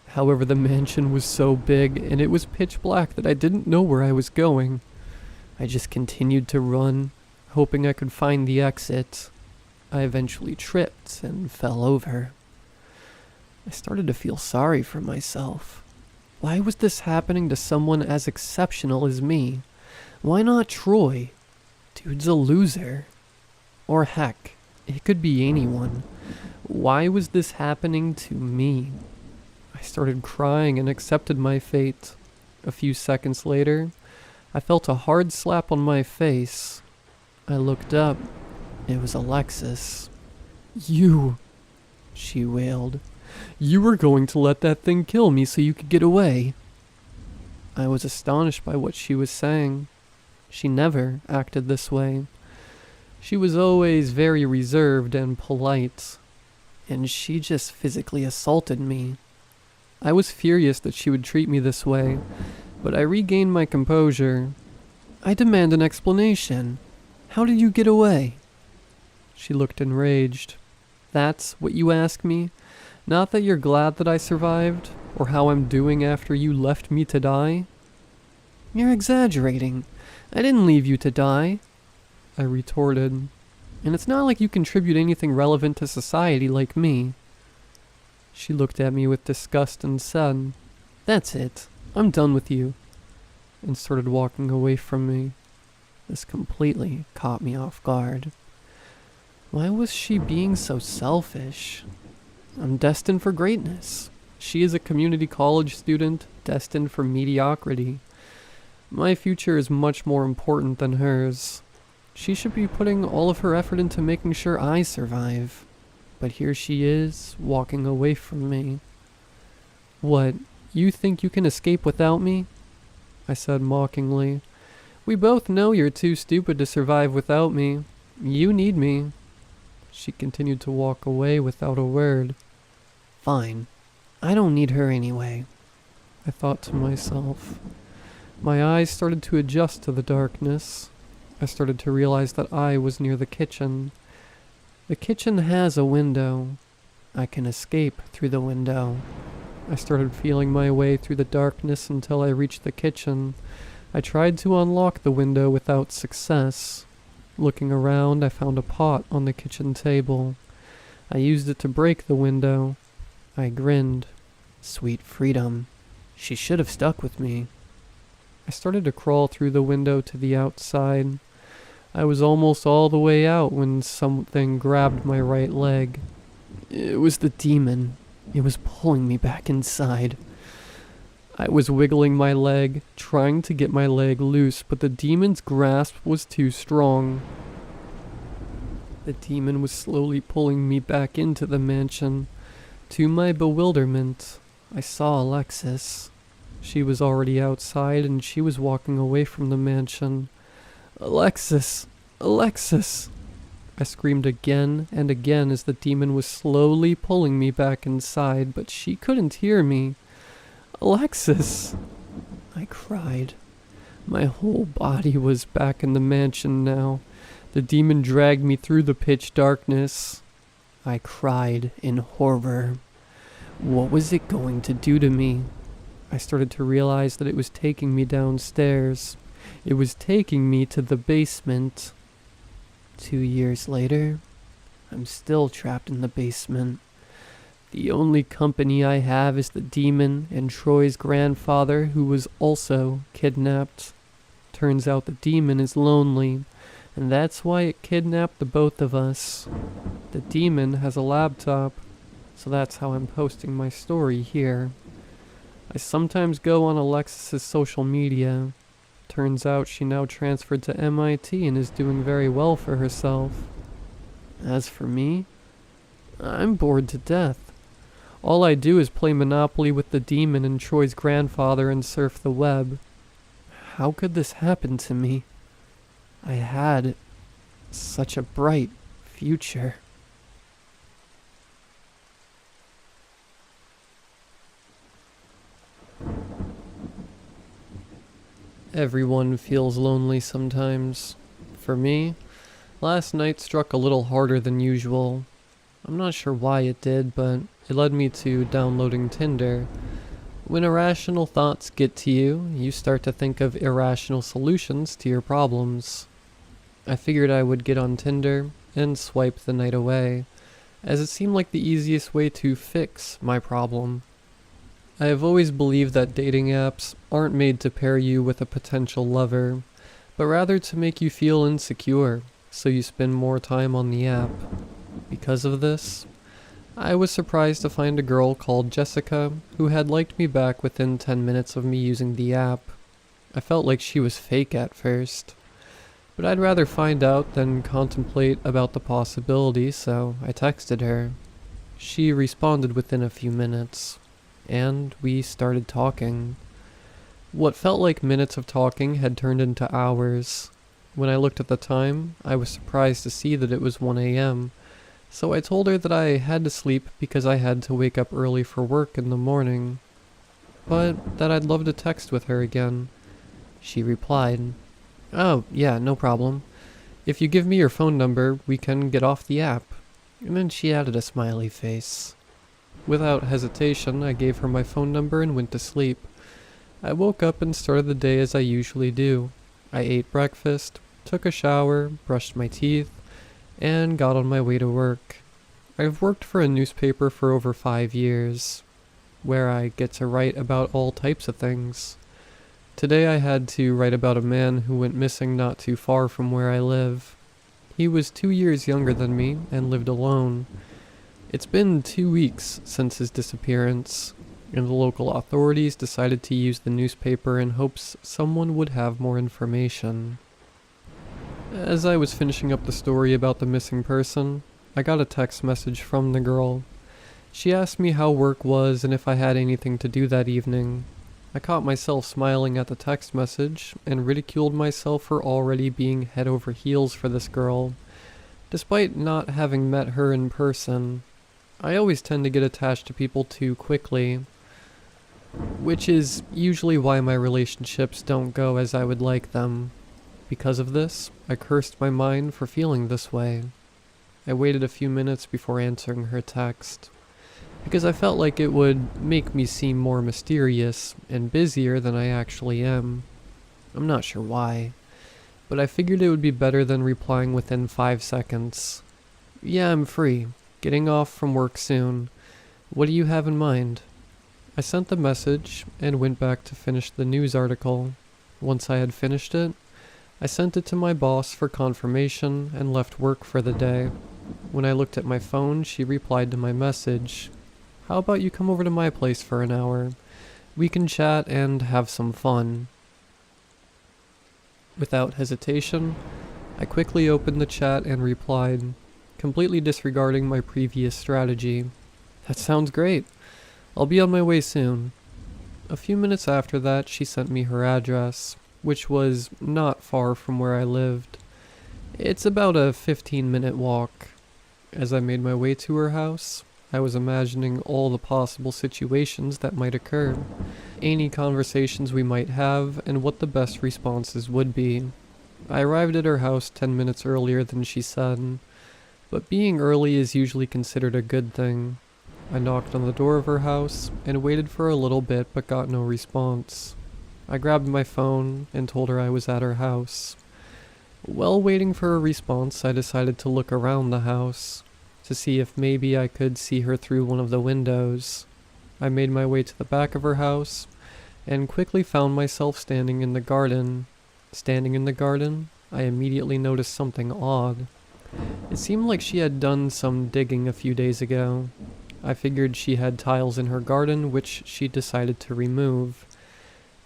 However, the mansion was so big and it was pitch black that I didn't know where I was going. I just continued to run, hoping I could find the exit. I eventually tripped and fell over. I started to feel sorry for myself. Why was this happening to someone as exceptional as me? Why not Troy? Dude's a loser. Or heck, it could be anyone. Why was this happening to me? I started crying and accepted my fate. A few seconds later, I felt a hard slap on my face. I looked up. It was Alexis. "You," she wailed. "You were going to let that thing kill me so you could get away." I was astonished by what she was saying. She never acted this way. She was always very reserved and polite, and she just physically assaulted me. I was furious that she would treat me this way, but I regained my composure. "I demand an explanation. How did you get away?" She looked enraged. "That's what you ask me? Not that you're glad that I survived, or how I'm doing after you left me to die?" "You're exaggerating. I didn't leave you to die," I retorted. "And it's not like you contribute anything relevant to society like me." She looked at me with disgust and said, "That's it. I'm done with you," and started walking away from me. This completely caught me off guard. Why was she being so selfish? I'm destined for greatness. She is a community college student destined for mediocrity. My future is much more important than hers. She should be putting all of her effort into making sure I survive. But here she is, walking away from me. "What, you think you can escape without me?" I said mockingly. "We both know you're too stupid to survive without me. You need me." She continued to walk away without a word. "Fine. I don't need her anyway," I thought to myself. My eyes started to adjust to the darkness. I started to realize that I was near the kitchen. The kitchen has a window. I can escape through the window. I started feeling my way through the darkness until I reached the kitchen. I tried to unlock the window without success. Looking around, I found a pot on the kitchen table. I used it to break the window. I grinned. Sweet freedom. She should have stuck with me. I started to crawl through the window to the outside. I was almost all the way out when something grabbed my right leg. It was the demon. It was pulling me back inside. I was wiggling my leg, trying to get my leg loose, but the demon's grasp was too strong. The demon was slowly pulling me back into the mansion. To my bewilderment, I saw Alexis. She was already outside and she was walking away from the mansion. Alexis! Alexis! I screamed again and again as the demon was slowly pulling me back inside, but she couldn't hear me. Alexis! I cried. My whole body was back in the mansion now. The demon dragged me through the pitch darkness. I cried in horror. What was it going to do to me? I started to realize that it was taking me downstairs. It was taking me to the basement. 2 years later, I'm still trapped in the basement. The only company I have is the demon and Troy's grandfather, who was also kidnapped. Turns out the demon is lonely, and that's why it kidnapped the both of us. The demon has a laptop, so that's how I'm posting my story here. I sometimes go on Alexis's social media. Turns out she now transferred to MIT and is doing very well for herself. As for me, I'm bored to death. All I do is play Monopoly with the demon and Troy's grandfather and surf the web. How could this happen to me? I had such a bright future. Everyone feels lonely sometimes. For me, last night struck a little harder than usual. I'm not sure why it did, but it led me to downloading Tinder. When irrational thoughts get to you, you start to think of irrational solutions to your problems. I figured I would get on Tinder and swipe the night away, as it seemed like the easiest way to fix my problem. I have always believed that dating apps aren't made to pair you with a potential lover, but rather to make you feel insecure, so you spend more time on the app. Because of this, I was surprised to find a girl called Jessica who had liked me back within 10 minutes of me using the app. I felt like she was fake at first, but I'd rather find out than contemplate about the possibility, so I texted her. She responded within a few minutes, and we started talking. What felt like minutes of talking had turned into hours. When I looked at the time, I was surprised to see that it was 1 a.m., so I told her that I had to sleep because I had to wake up early for work in the morning, but that I'd love to text with her again. She replied, "Oh, yeah, no problem. If you give me your phone number, we can get off the app." And then she added a smiley face. Without hesitation, I gave her my phone number and went to sleep. I woke up and started the day as I usually do. I ate breakfast, took a shower, brushed my teeth, and got on my way to work. I've worked for a newspaper for over 5 years, where I get to write about all types of things. Today I had to write about a man who went missing not too far from where I live. He was 2 years younger than me and lived alone. It's been 2 weeks since his disappearance, and the local authorities decided to use the newspaper in hopes someone would have more information. As I was finishing up the story about the missing person, I got a text message from the girl. She asked me how work was and if I had anything to do that evening. I caught myself smiling at the text message and ridiculed myself for already being head over heels for this girl, despite not having met her in person. I always tend to get attached to people too quickly, which is usually why my relationships don't go as I would like them. Because of this, I cursed my mind for feeling this way. I waited a few minutes before answering her text, because I felt like it would make me seem more mysterious and busier than I actually am. I'm not sure why, but I figured it would be better than replying within 5 seconds. "Yeah, I'm free. Getting off from work soon. What do you have in mind?" I sent the message and went back to finish the news article. Once I had finished it, I sent it to my boss for confirmation and left work for the day. When I looked at my phone, she replied to my message. "How about you come over to my place for an hour? We can chat and have some fun." Without hesitation, I quickly opened the chat and replied, completely disregarding my previous strategy. "That sounds great. I'll be on my way soon." A few minutes after that, she sent me her address, which was not far from where I lived. It's about a 15-minute walk. As I made my way to her house, I was imagining all the possible situations that might occur, any conversations we might have, and what the best responses would be. I arrived at her house 10 minutes earlier than she said, but being early is usually considered a good thing. I knocked on the door of her house and waited for a little bit but got no response. I grabbed my phone and told her I was at her house. While waiting for a response, I decided to look around the house to see if maybe I could see her through one of the windows. I made my way to the back of her house and quickly found myself standing in the garden. Standing in the garden, I immediately noticed something odd. It seemed like she had done some digging a few days ago. I figured she had tiles in her garden which she decided to remove.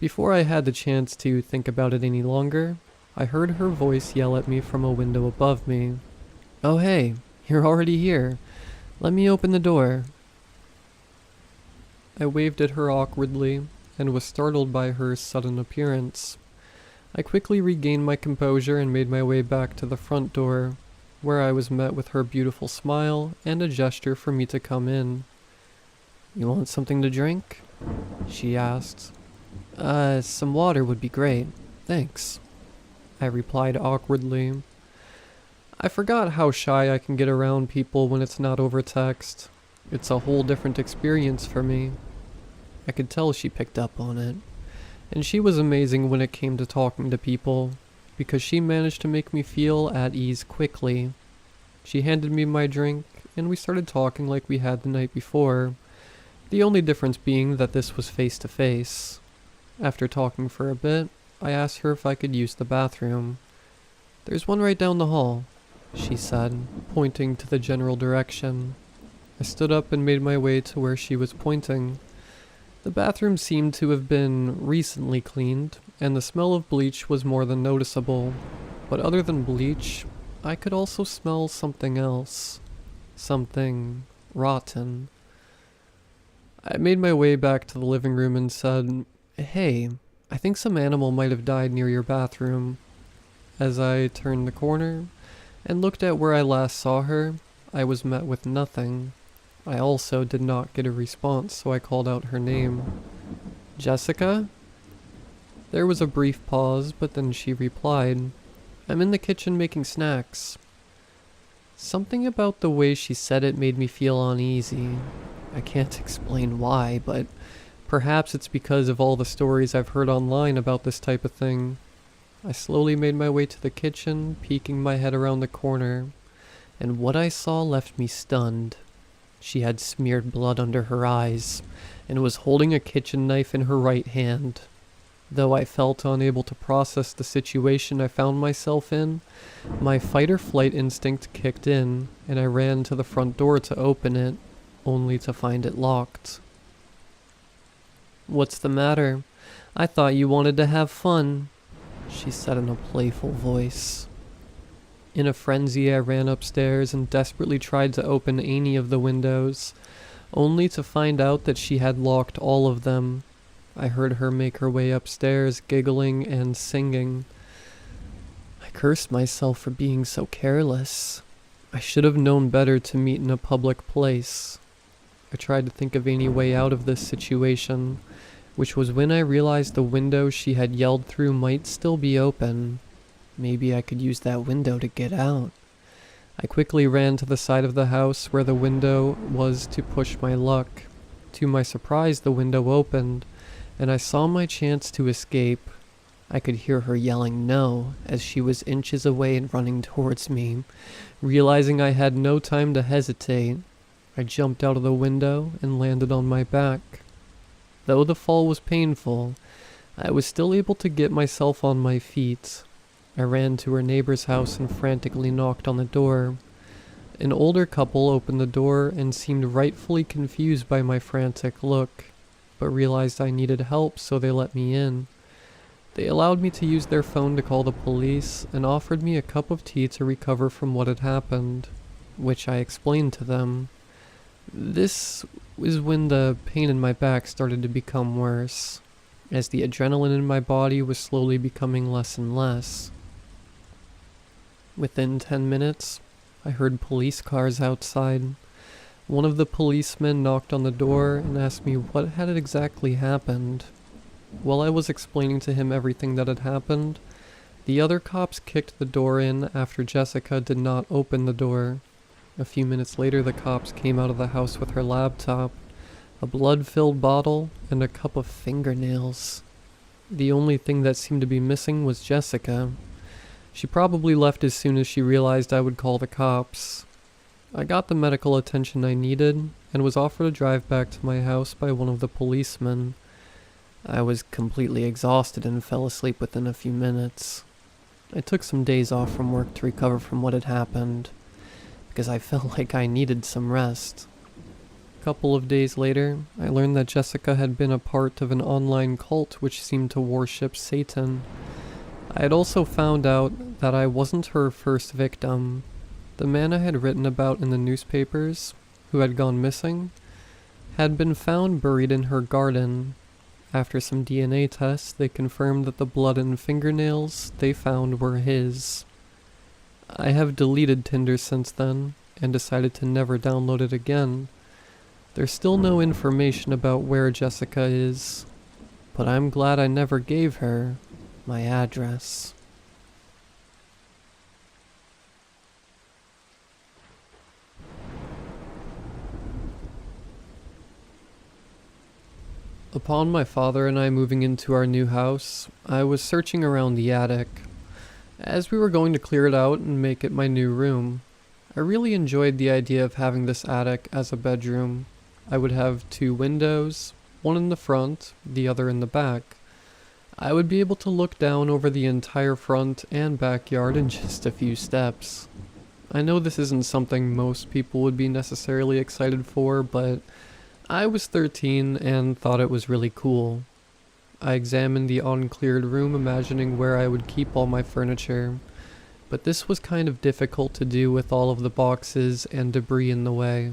Before I had the chance to think about it any longer, I heard her voice yell at me from a window above me. "Oh hey, you're already here. Let me open the door." I waved at her awkwardly and was startled by her sudden appearance. I quickly regained my composure and made my way back to the front door, where I was met with her beautiful smile and a gesture for me to come in. "You want something to drink?" she asked. Some water would be great, thanks," I replied awkwardly. I forgot how shy I can get around people when it's not over text. It's a whole different experience for me. I could tell she picked up on it. And she was amazing when it came to talking to people, because she managed to make me feel at ease quickly. She handed me my drink, and we started talking like we had the night before, the only difference being that this was face to face. After talking for a bit, I asked her if I could use the bathroom. "There's one right down the hall," she said, pointing to the general direction. I stood up and made my way to where she was pointing. The bathroom seemed to have been recently cleaned, and the smell of bleach was more than noticeable. But other than bleach, I could also smell something else. Something rotten. I made my way back to the living room and said, "Hey, I think some animal might have died near your bathroom." As I turned the corner and looked at where I last saw her, I was met with nothing. I also did not get a response, so I called out her name. "Jessica?" There was a brief pause, but then she replied, "I'm in the kitchen making snacks." Something about the way she said it made me feel uneasy. I can't explain why, but perhaps it's because of all the stories I've heard online about this type of thing. I slowly made my way to the kitchen, peeking my head around the corner, and what I saw left me stunned. She had smeared blood under her eyes, and was holding a kitchen knife in her right hand. Though I felt unable to process the situation I found myself in, my fight-or-flight instinct kicked in, and I ran to the front door to open it, only to find it locked. "What's the matter? I thought you wanted to have fun," she said in a playful voice. In a frenzy, I ran upstairs and desperately tried to open any of the windows, only to find out that she had locked all of them. I heard her make her way upstairs, giggling and singing. I cursed myself for being so careless. I should have known better to meet in a public place. I tried to think of any way out of this situation, which was when I realized the window she had yelled through might still be open. Maybe I could use that window to get out. I quickly ran to the side of the house where the window was to push my luck. To my surprise, the window opened, and I saw my chance to escape. I could hear her yelling no as she was inches away and running towards me. Realizing I had no time to hesitate, I jumped out of the window and landed on my back. Though the fall was painful, I was still able to get myself on my feet. I ran to her neighbor's house and frantically knocked on the door. An older couple opened the door and seemed rightfully confused by my frantic look, but realized I needed help, so they let me in. They allowed me to use their phone to call the police and offered me a cup of tea to recover from what had happened, which I explained to them. This was when the pain in my back started to become worse, as the adrenaline in my body was slowly becoming less and less. Within 10 minutes, I heard police cars outside. One of the policemen knocked on the door and asked me what had exactly happened. While I was explaining to him everything that had happened, the other cops kicked the door in after Jessica did not open the door. A few minutes later, the cops came out of the house with her laptop, a blood-filled bottle, and a cup of fingernails. The only thing that seemed to be missing was Jessica. She probably left as soon as she realized I would call the cops. I got the medical attention I needed, and was offered a drive back to my house by one of the policemen. I was completely exhausted and fell asleep within a few minutes. I took some days off from work to recover from what had happened, because I felt like I needed some rest. A couple of days later, I learned that Jessica had been a part of an online cult which seemed to worship Satan. I had also found out that I wasn't her first victim. The man I had written about in the newspapers, who had gone missing, had been found buried in her garden. After some DNA tests, they confirmed that the blood and fingernails they found were his. I have deleted Tinder since then, and decided to never download it again. There's still no information about where Jessica is, but I'm glad I never gave her my address. Upon my father and I moving into our new house, I was searching around the attic, as we were going to clear it out and make it my new room. I really enjoyed the idea of having this attic as a bedroom. I would have 2 windows, one in the front, the other in the back. I would be able to look down over the entire front and backyard in just a few steps. I know this isn't something most people would be necessarily excited for, but I was 13 and thought it was really cool. I examined the uncleared room, imagining where I would keep all my furniture, but this was kind of difficult to do with all of the boxes and debris in the way.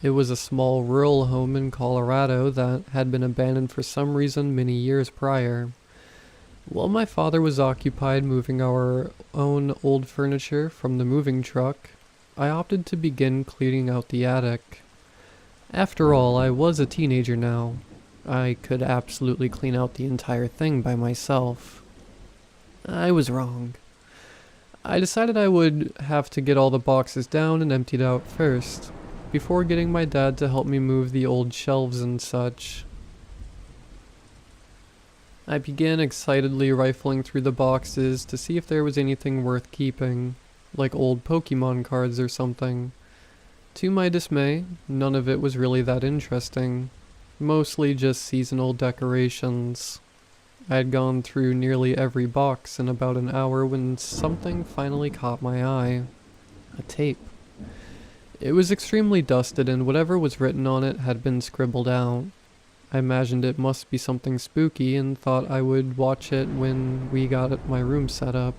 It was a small rural home in Colorado that had been abandoned for some reason many years prior. While my father was occupied moving our own old furniture from the moving truck, I opted to begin cleaning out the attic. After all, I was a teenager now. I could absolutely clean out the entire thing by myself. I was wrong. I decided I would have to get all the boxes down and emptied out first, before getting my dad to help me move the old shelves and such. I began excitedly rifling through the boxes to see if there was anything worth keeping, like old Pokemon cards or something. To my dismay, none of it was really that interesting, mostly just seasonal decorations. I had gone through nearly every box in about an hour when something finally caught my eye. A tape. It was extremely dusted and whatever was written on it had been scribbled out. I imagined it must be something spooky and thought I would watch it when we got my room set up.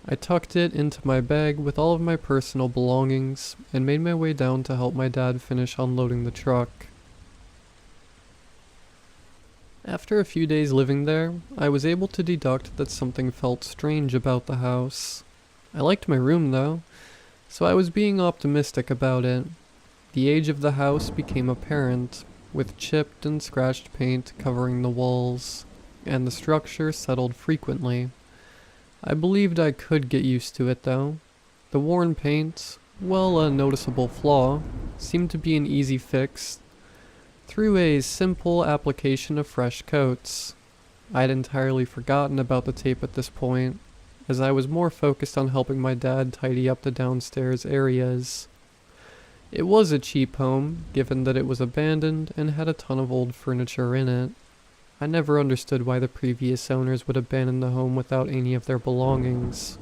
I tucked it into my bag with all of my personal belongings and made my way down to help my dad finish unloading the truck. After a few days living there, I was able to deduct that something felt strange about the house. I liked my room though, so I was being optimistic about it. The age of the house became apparent, with chipped and scratched paint covering the walls, and the structure settled frequently. I believed I could get used to it though. The worn paint, while a noticeable flaw, seemed to be an easy fix through a simple application of fresh coats. I had entirely forgotten about the tape at this point, as I was more focused on helping my dad tidy up the downstairs areas. It was a cheap home, given that it was abandoned and had a ton of old furniture in it. I never understood why the previous owners would abandon the home without any of their belongings.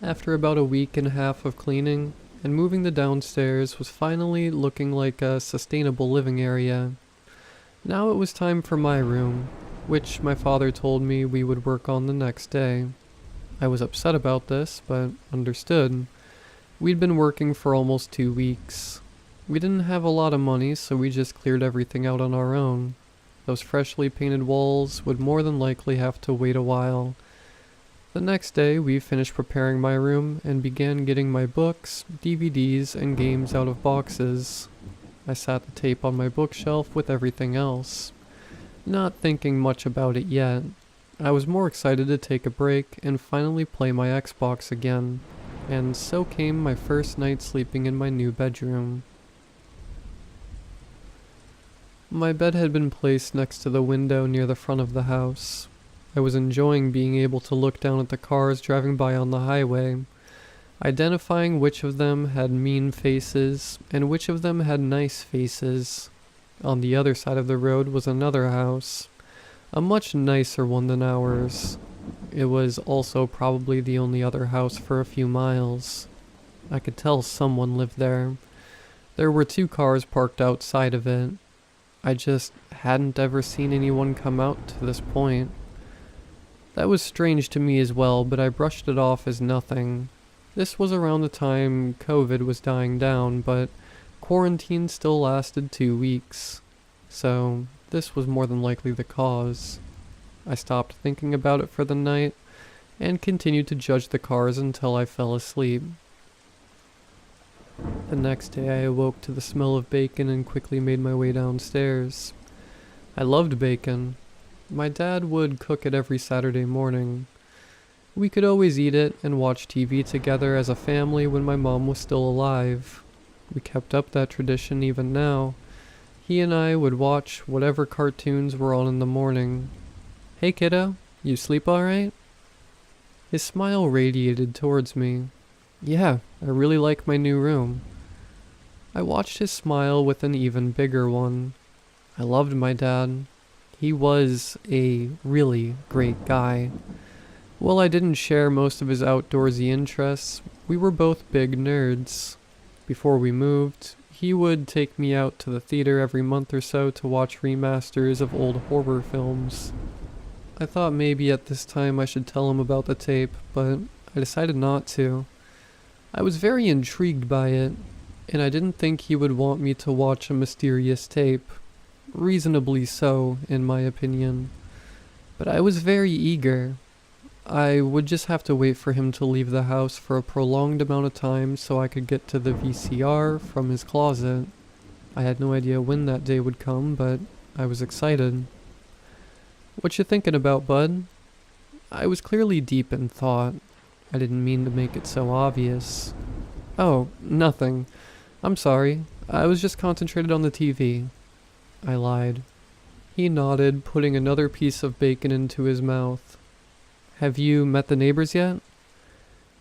After about a week and a half of cleaning, and moving the downstairs was finally looking like a sustainable living area. Now it was time for my room, which my father told me we would work on the next day. I was upset about this, but understood. We'd been working for almost 2 weeks. We didn't have a lot of money, so we just cleared everything out on our own. Those freshly painted walls would more than likely have to wait a while. The next day, we finished preparing my room and began getting my books, DVDs, and games out of boxes. I sat the tape on my bookshelf with everything else, not thinking much about it yet. I was more excited to take a break and finally play my Xbox again, and so came my first night sleeping in my new bedroom. My bed had been placed next to the window near the front of the house. I was enjoying being able to look down at the cars driving by on the highway, identifying which of them had mean faces and which of them had nice faces. On the other side of the road was another house, a much nicer one than ours. It was also probably the only other house for a few miles. I could tell someone lived there. There were 2 cars parked outside of it. I just hadn't ever seen anyone come out to this point. That was strange to me as well, but I brushed it off as nothing. This was around the time COVID was dying down, but quarantine still lasted 2 weeks. So this was more than likely the cause. I stopped thinking about it for the night and continued to judge the cars until I fell asleep. The next day I awoke to the smell of bacon and quickly made my way downstairs. I loved bacon. My dad would cook it every Saturday morning. We could always eat it and watch TV together as a family when my mom was still alive. We kept up that tradition even now. He and I would watch whatever cartoons were on in the morning. "Hey kiddo, you sleep alright?" His smile radiated towards me. "Yeah, I really like my new room." I watched his smile with an even bigger one. I loved my dad. He was a really great guy. While I didn't share most of his outdoorsy interests, we were both big nerds. Before we moved, he would take me out to the theater every month or so to watch remasters of old horror films. I thought maybe at this time I should tell him about the tape, but I decided not to. I was very intrigued by it, and I didn't think he would want me to watch a mysterious tape. Reasonably so, in my opinion. But I was very eager. I would just have to wait for him to leave the house for a prolonged amount of time so I could get to the VCR from his closet. I had no idea when that day would come, but I was excited. "What you thinking about, bud?" I was clearly deep in thought. I didn't mean to make it so obvious. "Oh, nothing. I'm sorry. I was just concentrated on the TV." I lied. He nodded, putting another piece of bacon into his mouth. "Have you met the neighbors yet?"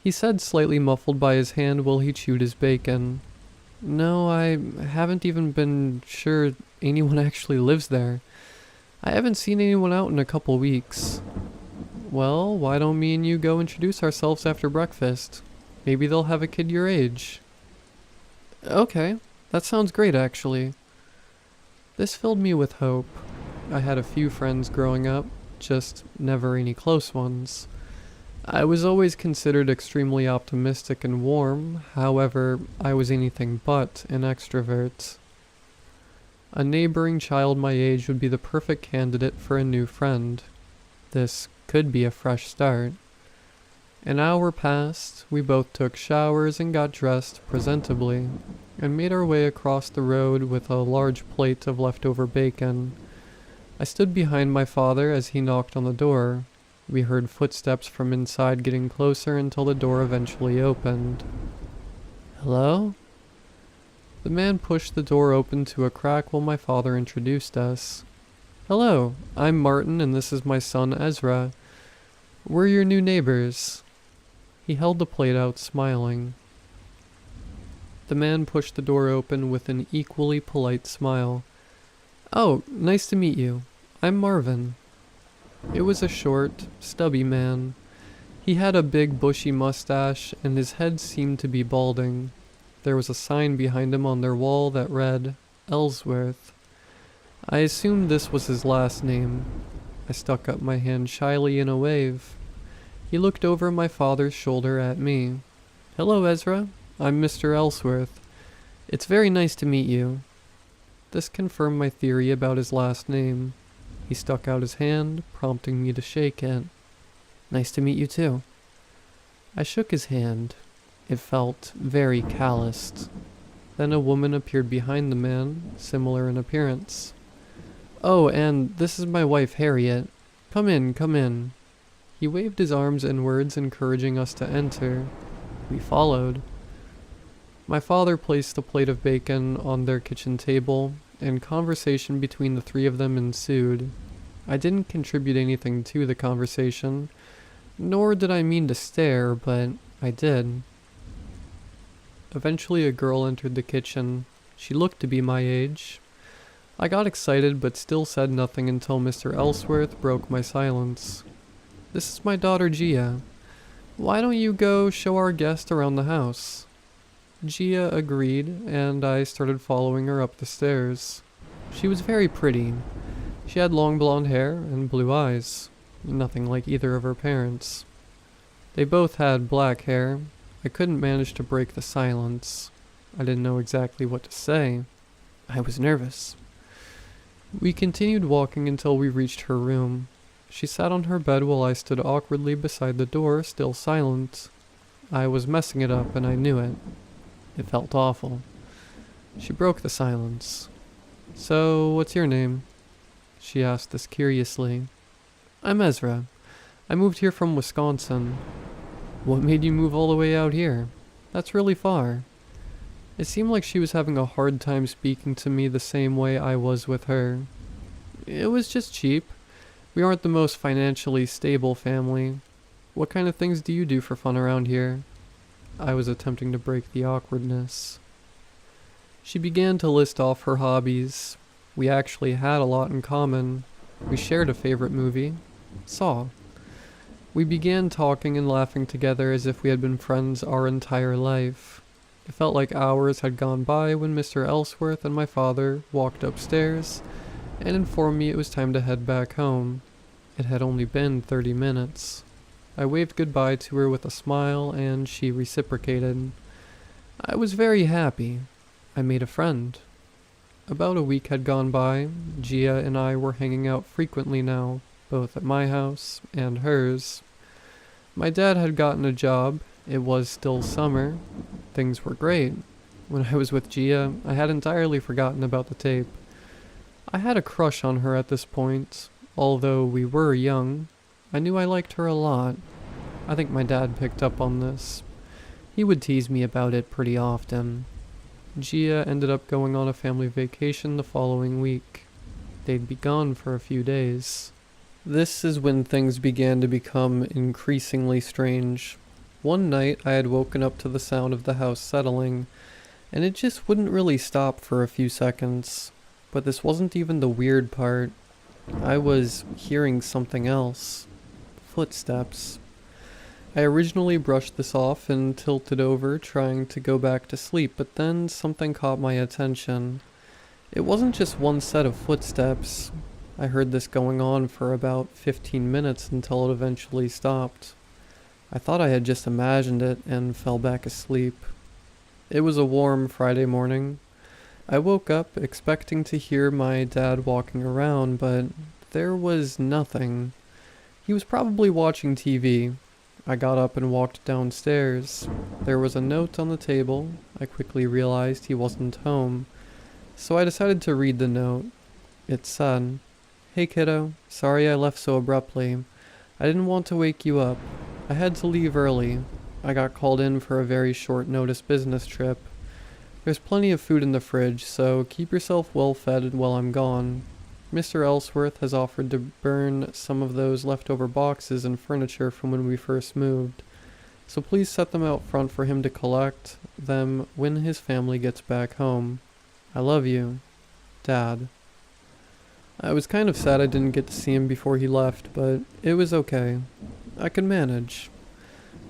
He said, slightly muffled by his hand while he chewed his bacon. "No, I haven't even been sure anyone actually lives there. I haven't seen anyone out in a couple weeks." "Well, why don't me and you go introduce ourselves after breakfast? Maybe they'll have a kid your age." "Okay, that sounds great actually." This filled me with hope. I had a few friends growing up, just never any close ones. I was always considered extremely optimistic and warm, however, I was anything but an extrovert. A neighboring child my age would be the perfect candidate for a new friend. This could be a fresh start. An hour passed, we both took showers and got dressed presentably, and made our way across the road with a large plate of leftover bacon. I stood behind my father as he knocked on the door. We heard footsteps from inside getting closer until the door eventually opened. "Hello?" The man pushed the door open to a crack while my father introduced us. "Hello, I'm Martin and this is my son Ezra. We're your new neighbors." He held the plate out, smiling. The man pushed the door open with an equally polite smile. "Oh, nice to meet you. I'm Marvin." It was a short, stubby man. He had a big bushy mustache and his head seemed to be balding. There was a sign behind him on their wall that read, Ellsworth. I assumed this was his last name. I stuck up my hand shyly in a wave. He looked over my father's shoulder at me. "Hello, Ezra. I'm Mr. Ellsworth. It's very nice to meet you. This confirmed my theory about his last name. He stuck out his hand, prompting me to shake it. Nice to meet you too. I shook his hand. It felt very calloused. Then a woman appeared behind the man, similar in appearance. Oh, and this is my wife Harriet. Come in, come in. He waved his arms inwards, encouraging us to enter. We followed. My father placed a plate of bacon on their kitchen table, and conversation between the three of them ensued. I didn't contribute anything to the conversation, nor did I mean to stare, but I did. Eventually a girl entered the kitchen. She looked to be my age. I got excited but still said nothing until Mr. Ellsworth broke my silence. This is my daughter Gia. Why don't you go show our guest around the house? Gia agreed, and I started following her up the stairs. She was very pretty. She had long blonde hair and blue eyes, nothing like either of her parents. They both had black hair. I couldn't manage to break the silence. I didn't know exactly what to say. I was nervous. We continued walking until we reached her room. She sat on her bed while I stood awkwardly beside the door, still silent. I was messing it up, and I knew it. It felt awful. She broke the silence. So, what's your name? She asked us curiously. I'm Ezra. I moved here from Wisconsin. What made you move all the way out here? That's really far. It seemed like she was having a hard time speaking to me the same way I was with her. It was just cheap. We aren't the most financially stable family. What kind of things do you do for fun around here? I was attempting to break the awkwardness. She began to list off her hobbies. We actually had a lot in common. We shared a favorite movie, Saw. We began talking and laughing together as if we had been friends our entire life. It felt like hours had gone by when Mr. Ellsworth and my father walked upstairs and informed me it was time to head back home. It had only been 30 minutes. I waved goodbye to her with a smile, and she reciprocated. I was very happy. I made a friend. About a week had gone by. Gia and I were hanging out frequently now, both at my house and hers. My dad had gotten a job. It was still summer. Things were great. When I was with Gia, I had entirely forgotten about the tape. I had a crush on her at this point. Although we were young, I knew I liked her a lot. I think my dad picked up on this. He would tease me about it pretty often. Gia ended up going on a family vacation the following week. They'd be gone for a few days. This is when things began to become increasingly strange. One night I had woken up to the sound of the house settling, and it just wouldn't really stop for a few seconds. But this wasn't even the weird part. I was hearing something else. Footsteps. I originally brushed this off and tilted over, trying to go back to sleep, but then something caught my attention. It wasn't just one set of footsteps. I heard this going on for about 15 minutes until it eventually stopped. I thought I had just imagined it and fell back asleep. It was a warm Friday morning. I woke up expecting to hear my dad walking around, but there was nothing. He was probably watching TV. I got up and walked downstairs. There was a note on the table. I quickly realized he wasn't home, so I decided to read the note. It said, "Hey kiddo, sorry I left so abruptly. I didn't want to wake you up. I had to leave early. I got called in for a very short notice business trip. There's plenty of food in the fridge, so keep yourself well fed while I'm gone. Mr. Ellsworth has offered to burn some of those leftover boxes and furniture from when we first moved, so please set them out front for him to collect them when his family gets back home. I love you, Dad." I was kind of sad I didn't get to see him before he left, but it was okay. I could manage.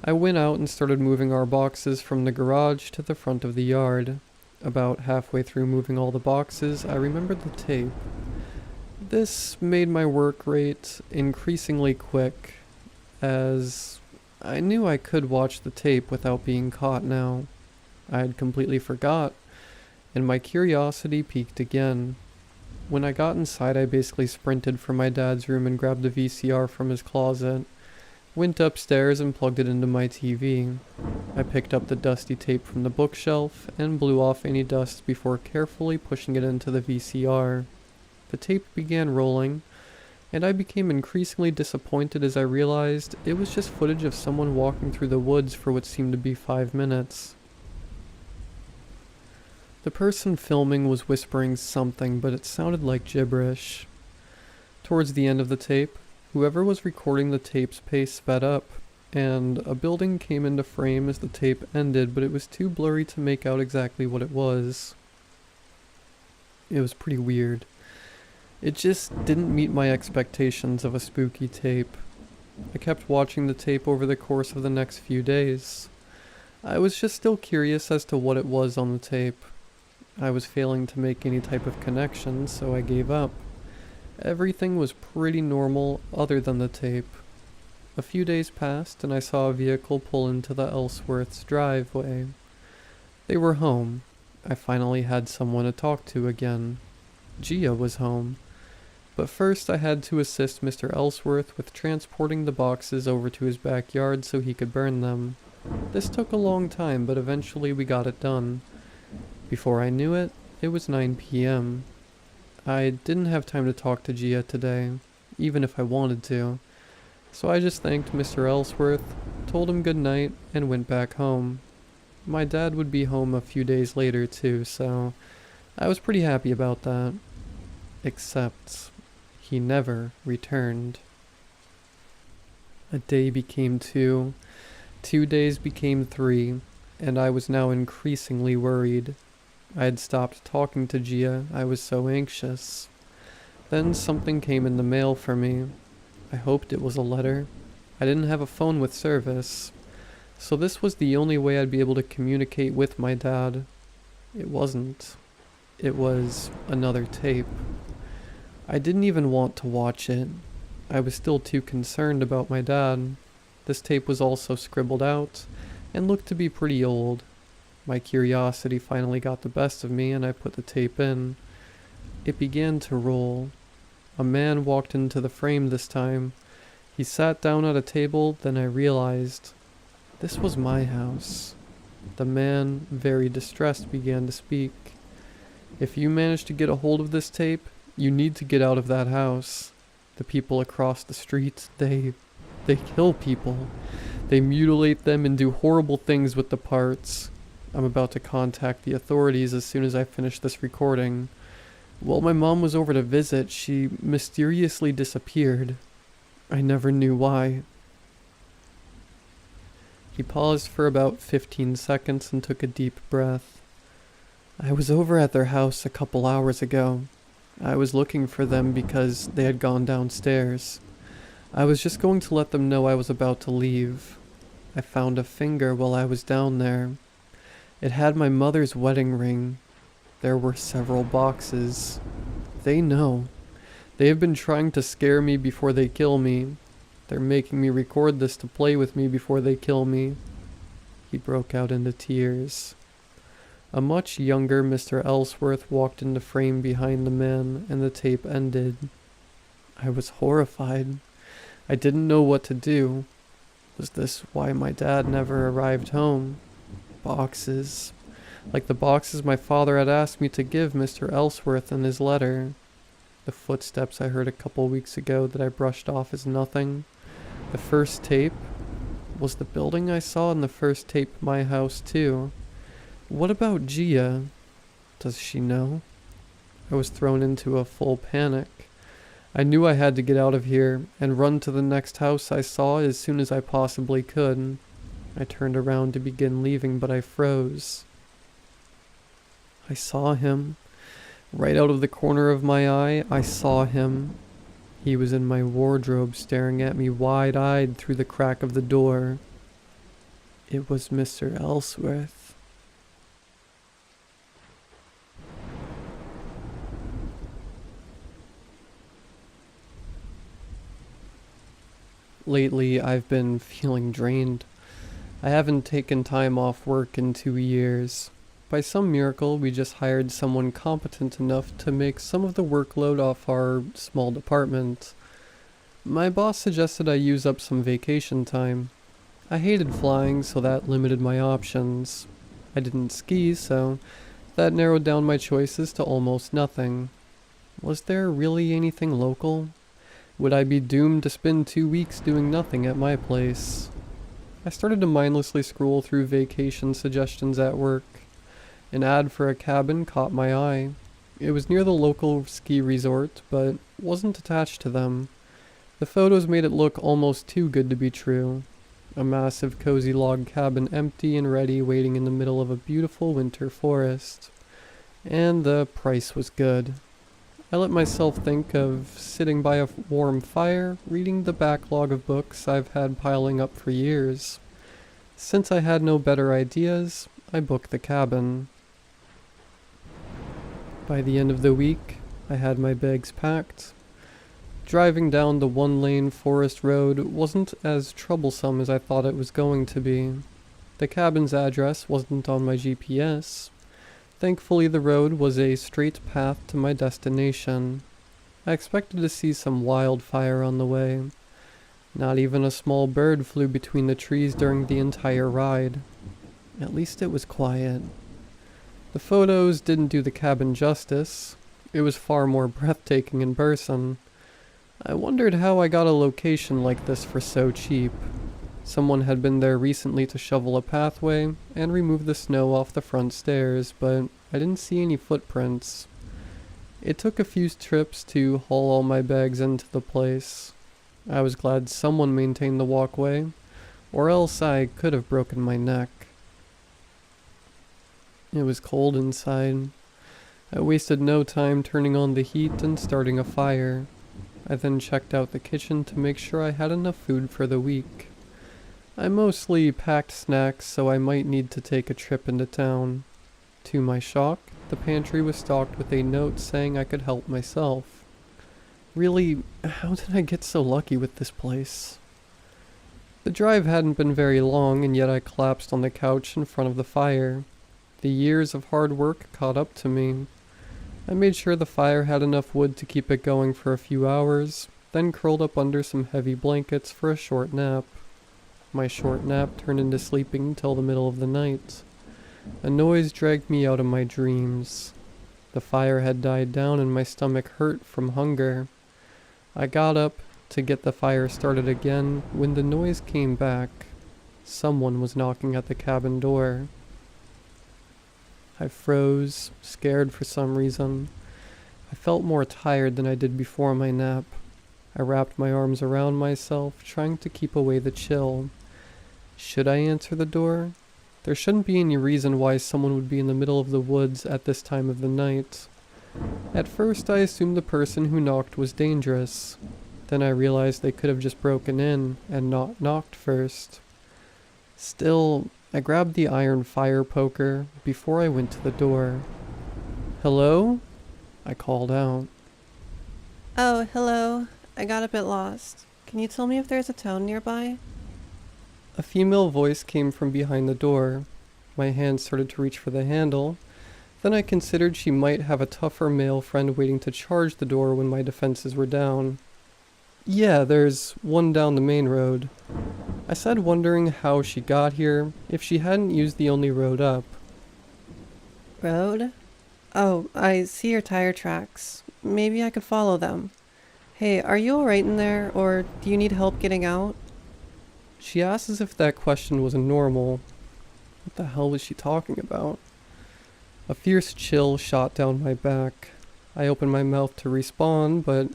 I went out and started moving our boxes from the garage to the front of the yard. About halfway through moving all the boxes, I remembered the tape. This made my work rate increasingly quick, as I knew I could watch the tape without being caught now. I had completely forgot, and my curiosity piqued again. When I got inside, I basically sprinted from my dad's room and grabbed the VCR from his closet, went upstairs and plugged it into my TV. I picked up the dusty tape from the bookshelf and blew off any dust before carefully pushing it into the VCR. The tape began rolling, and I became increasingly disappointed as I realized it was just footage of someone walking through the woods for what seemed to be 5 minutes. The person filming was whispering something, but it sounded like gibberish. Towards the end of the tape, whoever was recording the tape's pace sped up, and a building came into frame as the tape ended, but it was too blurry to make out exactly what it was. It was pretty weird. It just didn't meet my expectations of a spooky tape. I kept watching the tape over the course of the next few days. I was just still curious as to what it was on the tape. I was failing to make any type of connection, so I gave up. Everything was pretty normal other than the tape. A few days passed and I saw a vehicle pull into the Ellsworth's driveway. They were home. I finally had someone to talk to again. Gia was home. But first I had to assist Mr. Ellsworth with transporting the boxes over to his backyard so he could burn them. This took a long time, but eventually we got it done. Before I knew it, it was 9 p.m. I didn't have time to talk to Gia today, even if I wanted to, so I just thanked Mr. Ellsworth, told him good night, and went back home. My dad would be home a few days later too, so I was pretty happy about that. Except, he never returned. A day became 2, 2 days became 3, and I was now increasingly worried. I had stopped talking to Gia, I was so anxious. Then something came in the mail for me. I hoped it was a letter. I didn't have a phone with service, so this was the only way I'd be able to communicate with my dad. It wasn't. It was another tape. I didn't even want to watch it. I was still too concerned about my dad. This tape was also scribbled out, and looked to be pretty old. My curiosity finally got the best of me and I put the tape in. It began to roll. A man walked into the frame this time. He sat down at a table, then I realized this was my house. The man, very distressed, began to speak. "If you manage to get a hold of this tape, you need to get out of that house. The people across the street, they kill people. They mutilate them and do horrible things with the parts. I'm about to contact the authorities as soon as I finish this recording. While my mom was over to visit, she mysteriously disappeared. I never knew why." He paused for about 15 seconds and took a deep breath. "I was over at their house a couple hours ago. I was looking for them because they had gone downstairs. I was just going to let them know I was about to leave. I found a finger while I was down there. It had my mother's wedding ring. There were several boxes. They know. They have been trying to scare me before they kill me. They're making me record this to play with me before they kill me." He broke out into tears. A much younger Mr. Ellsworth walked into frame behind the man, and the tape ended. I was horrified. I didn't know what to do. Was this why my dad never arrived home? Boxes. Like the boxes my father had asked me to give Mr. Ellsworth in his letter. The footsteps I heard a couple weeks ago that I brushed off as nothing. The first tape. Was the building I saw in the first tape my house too? What about Gia? Does she know? I was thrown into a full panic. I knew I had to get out of here and run to the next house I saw as soon as I possibly could. I turned around to begin leaving, but I froze. I saw him. Right out of the corner of my eye, I saw him. He was in my wardrobe, staring at me wide-eyed through the crack of the door. It was Mr. Ellsworth. Lately, I've been feeling drained. I haven't taken time off work in 2 years, by some miracle, we just hired someone competent enough to make some of the workload off our small department. My boss suggested I use up some vacation time. I hated flying, so that limited my options. I didn't ski, so that narrowed down my choices to almost nothing. Was there really anything local? Would I be doomed to spend 2 weeks doing nothing at my place? I started to mindlessly scroll through vacation suggestions at work. An ad for a cabin caught my eye. It was near the local ski resort, but wasn't attached to them. The photos made it look almost too good to be true. A massive cozy log cabin, empty and ready, waiting in the middle of a beautiful winter forest. And the price was good. I let myself think of sitting by a warm fire, reading the backlog of books I've had piling up for years. Since I had no better ideas, I booked the cabin. By the end of the week, I had my bags packed. Driving down the one-lane forest road wasn't as troublesome as I thought it was going to be. The cabin's address wasn't on my GPS. Thankfully, the road was a straight path to my destination. I expected to see some wildfire on the way. Not even a small bird flew between the trees during the entire ride. At least it was quiet. The photos didn't do the cabin justice. It was far more breathtaking in person. I wondered how I got a location like this for so cheap. Someone had been there recently to shovel a pathway and remove the snow off the front stairs, but I didn't see any footprints. It took a few trips to haul all my bags into the place. I was glad someone maintained the walkway, or else I could have broken my neck. It was cold inside. I wasted no time turning on the heat and starting a fire. I then checked out the kitchen to make sure I had enough food for the week. I mostly packed snacks, so I might need to take a trip into town. To my shock, the pantry was stocked with a note saying I could help myself. Really, how did I get so lucky with this place? The drive hadn't been very long, and yet I collapsed on the couch in front of the fire. The years of hard work caught up to me. I made sure the fire had enough wood to keep it going for a few hours, then curled up under some heavy blankets for a short nap. My short nap turned into sleeping until the middle of the night. A noise dragged me out of my dreams. The fire had died down and my stomach hurt from hunger. I got up to get the fire started again when the noise came back. Someone was knocking at the cabin door. I froze, scared for some reason. I felt more tired than I did before my nap. I wrapped my arms around myself, trying to keep away the chill. Should I answer the door? There shouldn't be any reason why someone would be in the middle of the woods at this time of the night. At first, I assumed the person who knocked was dangerous. Then I realized they could have just broken in and not knocked first. Still, I grabbed the iron fire poker before I went to the door. "Hello?" I called out. Oh, hello. I got a bit lost. Can you tell me if there's a town nearby? A female voice came from behind the door. My hand started to reach for the handle. Then I considered she might have a tougher male friend waiting to charge the door when my defenses were down. "Yeah, there's one down the main road," I said, wondering how she got here, if she hadn't used the only road up. Road? Oh, I see your tire tracks. Maybe I could follow them. Hey, are you alright in there, or do you need help getting out? She asked as if that question was normal. What the hell was she talking about? A fierce chill shot down my back. I opened my mouth to respond, but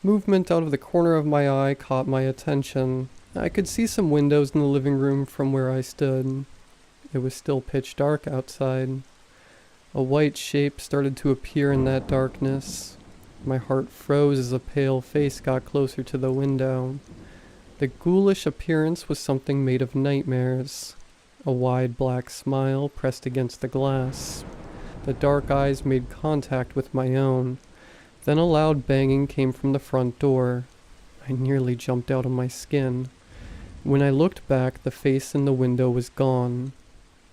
movement out of the corner of my eye caught my attention. I could see some windows in the living room from where I stood. It was still pitch dark outside. A white shape started to appear in that darkness. My heart froze as a pale face got closer to the window. The ghoulish appearance was something made of nightmares. A wide black smile pressed against the glass. The dark eyes made contact with my own. Then a loud banging came from the front door. I nearly jumped out of my skin. When I looked back, the face in the window was gone.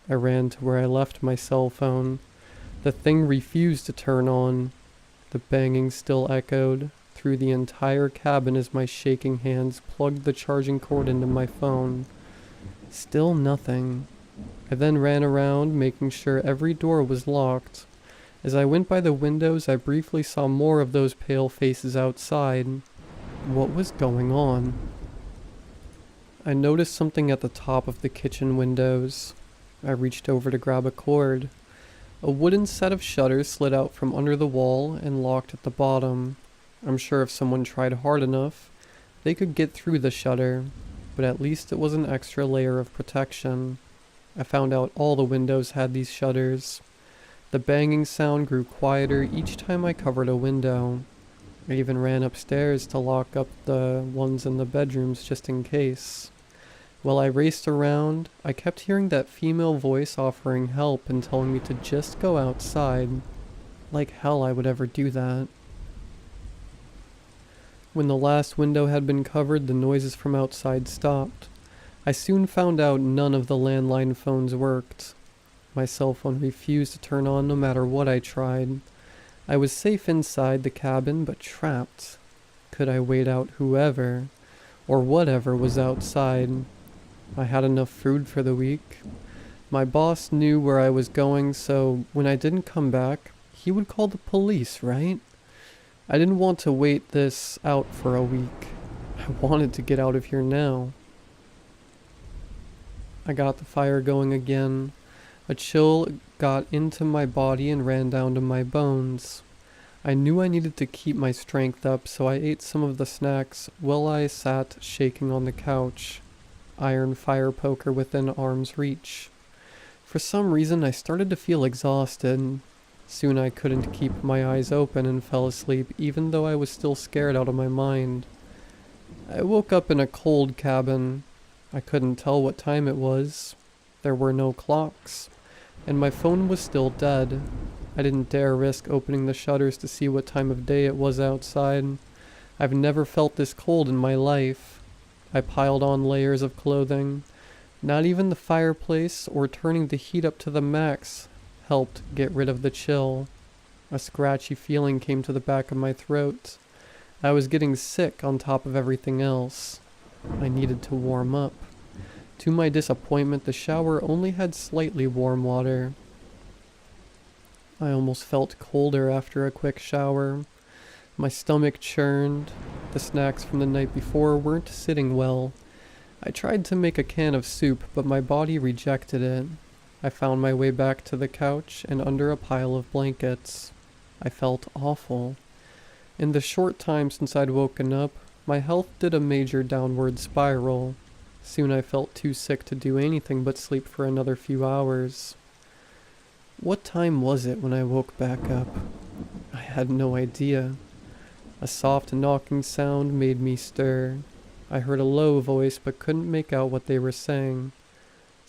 I ran to where I left my cell phone. The thing refused to turn on. The banging still echoed through the entire cabin as my shaking hands plugged the charging cord into my phone. Still nothing. I then ran around, making sure every door was locked. As I went by the windows, I briefly saw more of those pale faces outside. What was going on? I noticed something at the top of the kitchen windows. I reached over to grab a cord. A wooden set of shutters slid out from under the wall and locked at the bottom. I'm sure if someone tried hard enough, they could get through the shutter, but at least it was an extra layer of protection. I found out all the windows had these shutters. The banging sound grew quieter each time I covered a window. I even ran upstairs to lock up the ones in the bedrooms just in case. While I raced around, I kept hearing that female voice offering help and telling me to just go outside. Like hell I would ever do that. When the last window had been covered, the noises from outside stopped. I soon found out none of the landline phones worked. My cell phone refused to turn on no matter what I tried. I was safe inside the cabin, but trapped. Could I wait out whoever, or whatever was outside? I had enough food for the week. My boss knew where I was going, so when I didn't come back, he would call the police, right? I didn't want to wait this out for a week. I wanted to get out of here now. I got the fire going again. A chill got into my body and ran down to my bones. I knew I needed to keep my strength up, so I ate some of the snacks while I sat shaking on the couch, iron fire poker within arm's reach. For some reason, I started to feel exhausted. Soon I couldn't keep my eyes open and fell asleep, even though I was still scared out of my mind. I woke up in a cold cabin. I couldn't tell what time it was. There were no clocks, and my phone was still dead. I didn't dare risk opening the shutters to see what time of day it was outside. I've never felt this cold in my life. I piled on layers of clothing. Not even the fireplace or turning the heat up to the max helped get rid of the chill. A scratchy feeling came to the back of my throat. I was getting sick on top of everything else. I needed to warm up. To my disappointment, the shower only had slightly warm water. I almost felt colder after a quick shower. My stomach churned. The snacks from the night before weren't sitting well. I tried to make a can of soup, but my body rejected it. I found my way back to the couch and under a pile of blankets. I felt awful. In the short time since I'd woken up, my health did a major downward spiral. Soon I felt too sick to do anything but sleep for another few hours. What time was it when I woke back up? I had no idea. A soft knocking sound made me stir. I heard a low voice but couldn't make out what they were saying.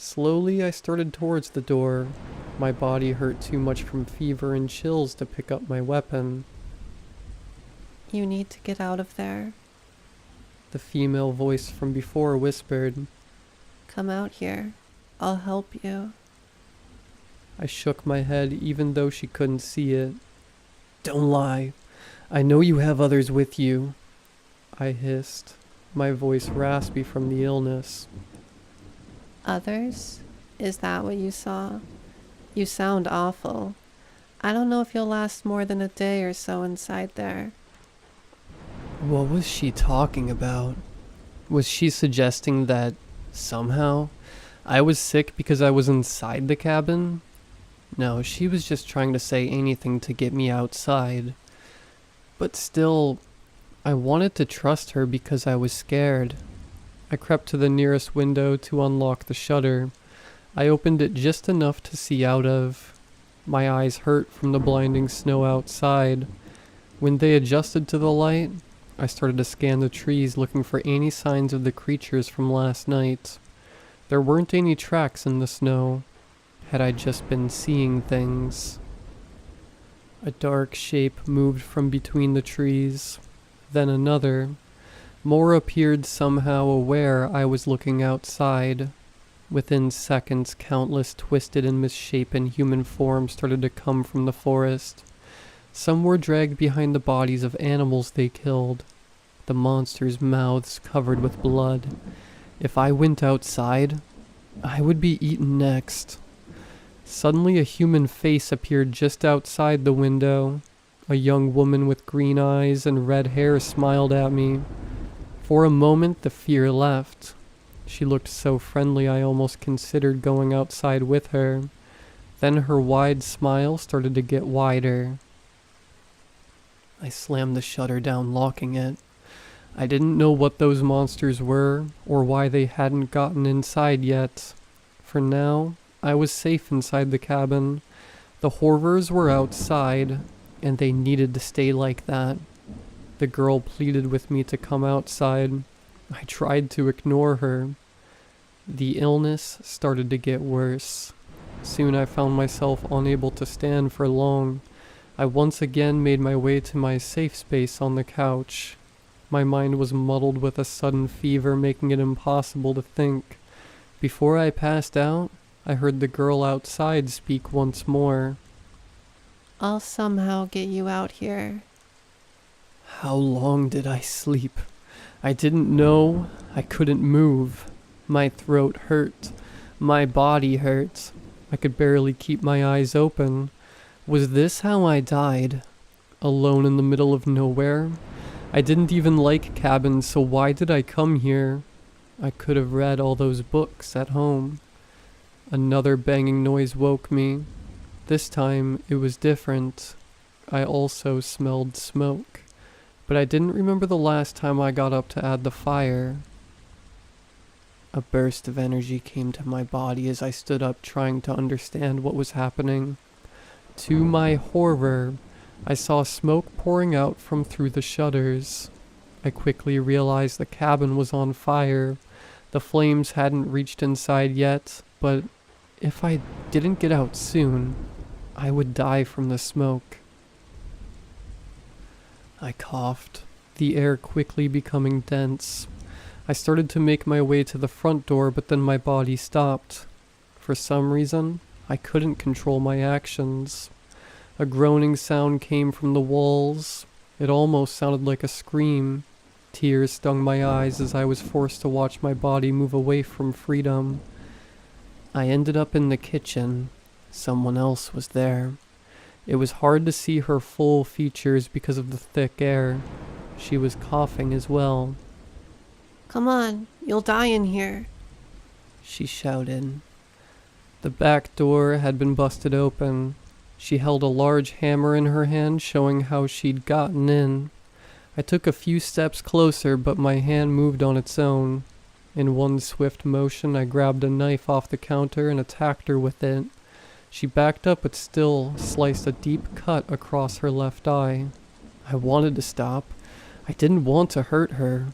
Slowly I started towards the door. My body hurt too much from fever and chills to pick up my weapon. You need to get out of there. The female voice from before whispered. Come out here. I'll help you. I shook my head even though she couldn't see it. Don't lie. I know you have others with you. I hissed, my voice raspy from the illness. Others? Is that what you saw? You sound awful. I don't know if you'll last more than a day or so inside there. What was she talking about? Was she suggesting that, somehow, I was sick because I was inside the cabin? No, she was just trying to say anything to get me outside. But still, I wanted to trust her because I was scared. I crept to the nearest window to unlock the shutter. I opened it just enough to see out of. My eyes hurt from the blinding snow outside. When they adjusted to the light, I started to scan the trees looking for any signs of the creatures from last night. There weren't any tracks in the snow. Had I just been seeing things? A dark shape moved from between the trees. Then another. More appeared somehow aware I was looking outside. Within seconds, countless twisted and misshapen human forms started to come from the forest. Some were dragged behind the bodies of animals they killed, the monsters' mouths covered with blood. If I went outside, I would be eaten next. Suddenly a human face appeared just outside the window. A young woman with green eyes and red hair smiled at me. For a moment the fear left. She looked so friendly I almost considered going outside with her. Then her wide smile started to get wider. I slammed the shutter down, locking it. I didn't know what those monsters were, or why they hadn't gotten inside yet. For now, I was safe inside the cabin. The horrors were outside, and they needed to stay like that. The girl pleaded with me to come outside. I tried to ignore her. The illness started to get worse. Soon I found myself unable to stand for long. I once again made my way to my safe space on the couch. My mind was muddled with a sudden fever, making it impossible to think. Before I passed out, I heard the girl outside speak once more. I'll somehow get you out here. How long did I sleep? I didn't know. I couldn't move. My throat hurt. My body hurt. I could barely keep my eyes open. Was this how I died? Alone in the middle of nowhere? I didn't even like cabins, so why did I come here? I could have read all those books at home. Another banging noise woke me. This time, it was different. I also smelled smoke. But I didn't remember the last time I got up to add the fire. A burst of energy came to my body as I stood up, trying to understand what was happening. To my horror, I saw smoke pouring out from through the shutters. I quickly realized the cabin was on fire. The flames hadn't reached inside yet, but if I didn't get out soon, I would die from the smoke. I coughed, the air quickly becoming dense. I started to make my way to the front door, but then my body stopped. For some reason, I couldn't control my actions. A groaning sound came from the walls. It almost sounded like a scream. Tears stung my eyes as I was forced to watch my body move away from freedom. I ended up in the kitchen. Someone else was there. It was hard to see her full features because of the thick air. She was coughing as well. Come on, you'll die in here. She shouted. The back door had been busted open. She held a large hammer in her hand, showing how she'd gotten in. I took a few steps closer, but my hand moved on its own. In one swift motion, I grabbed a knife off the counter and attacked her with it. She backed up but still sliced a deep cut across her left eye. I wanted to stop. I didn't want to hurt her.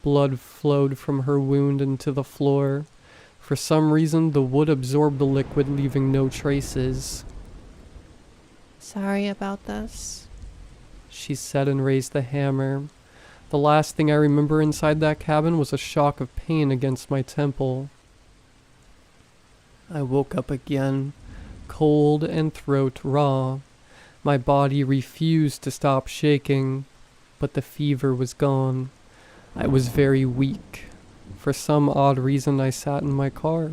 Blood flowed from her wound into the floor. For some reason, the wood absorbed the liquid, leaving no traces. Sorry about this. She said and raised the hammer. The last thing I remember inside that cabin was a shock of pain against my temple. I woke up again, cold and throat raw. My body refused to stop shaking, but the fever was gone. I was very weak. For some odd reason, I sat in my car,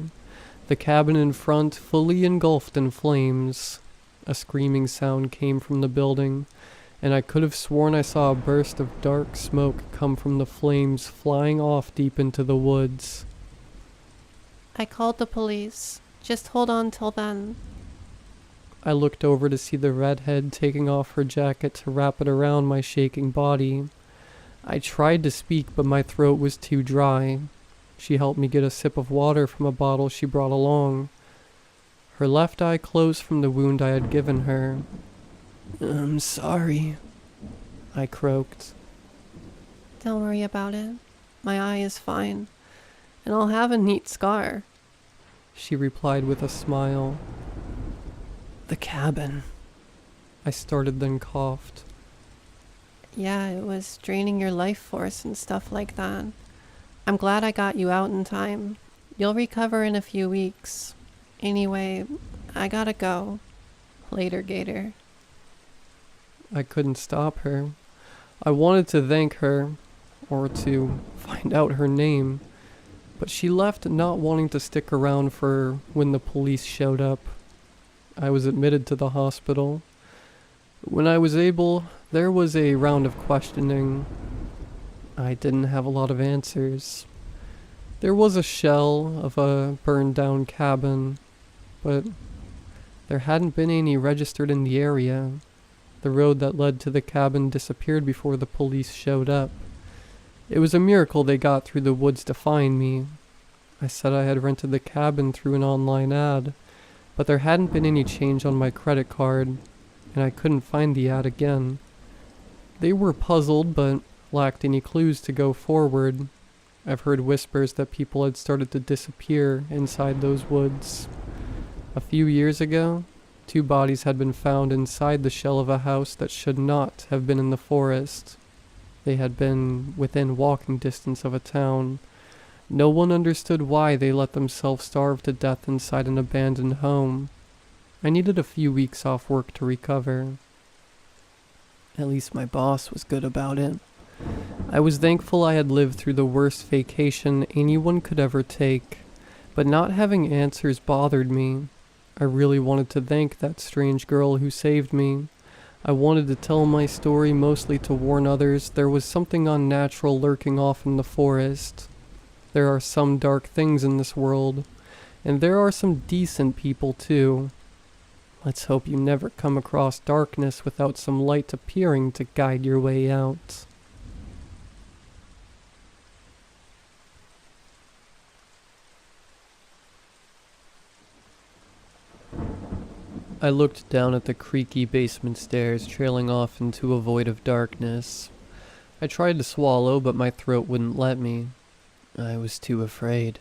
the cabin in front fully engulfed in flames. A screaming sound came from the building, and I could have sworn I saw a burst of dark smoke come from the flames flying off deep into the woods. I called the police. Just hold on till then. I looked over to see the redhead taking off her jacket to wrap it around my shaking body. I tried to speak, but my throat was too dry. She helped me get a sip of water from a bottle she brought along. Her left eye closed from the wound I had given her. I'm sorry, I croaked. Don't worry about it. My eye is fine, and I'll have a neat scar. She replied with a smile. The cabin. I started, then coughed. Yeah, it was draining your life force and stuff like that. I'm glad I got you out in time. You'll recover in a few weeks. Anyway, I gotta go. Later, Gator. I couldn't stop her. I wanted to thank her, or to find out her name, but she left not wanting to stick around for when the police showed up. I was admitted to the hospital. When I was able, there was a round of questioning. I didn't have a lot of answers. There was a shell of a burned down cabin, but there hadn't been any registered in the area. The road that led to the cabin disappeared before the police showed up. It was a miracle they got through the woods to find me. I said I had rented the cabin through an online ad, but there hadn't been any change on my credit card, and I couldn't find the ad again. They were puzzled, but lacked any clues to go forward. I've heard whispers that people had started to disappear inside those woods. A few years ago, 2 bodies had been found inside the shell of a house that should not have been in the forest. They had been within walking distance of a town. No one understood why they let themselves starve to death inside an abandoned home. I needed a few weeks off work to recover. At least my boss was good about it. I was thankful I had lived through the worst vacation anyone could ever take, but not having answers bothered me. I really wanted to thank that strange girl who saved me. I wanted to tell my story mostly to warn others there was something unnatural lurking off in the forest. There are some dark things in this world, and there are some decent people too. Let's hope you never come across darkness without some light appearing to guide your way out. I looked down at the creaky basement stairs trailing off into a void of darkness. I tried to swallow, but my throat wouldn't let me. I was too afraid.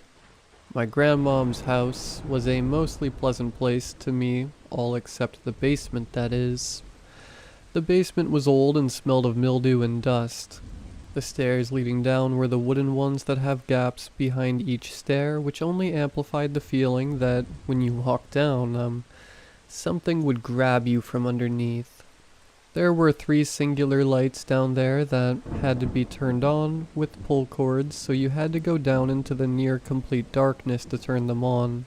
My grandmom's house was a mostly pleasant place to me, all except the basement, that is. The basement was old and smelled of mildew and dust. The stairs leading down were the wooden ones that have gaps behind each stair, which only amplified the feeling that when you walked down, something would grab you from underneath. There were 3 singular lights down there that had to be turned on with pull cords, so you had to go down into the near complete darkness to turn them on.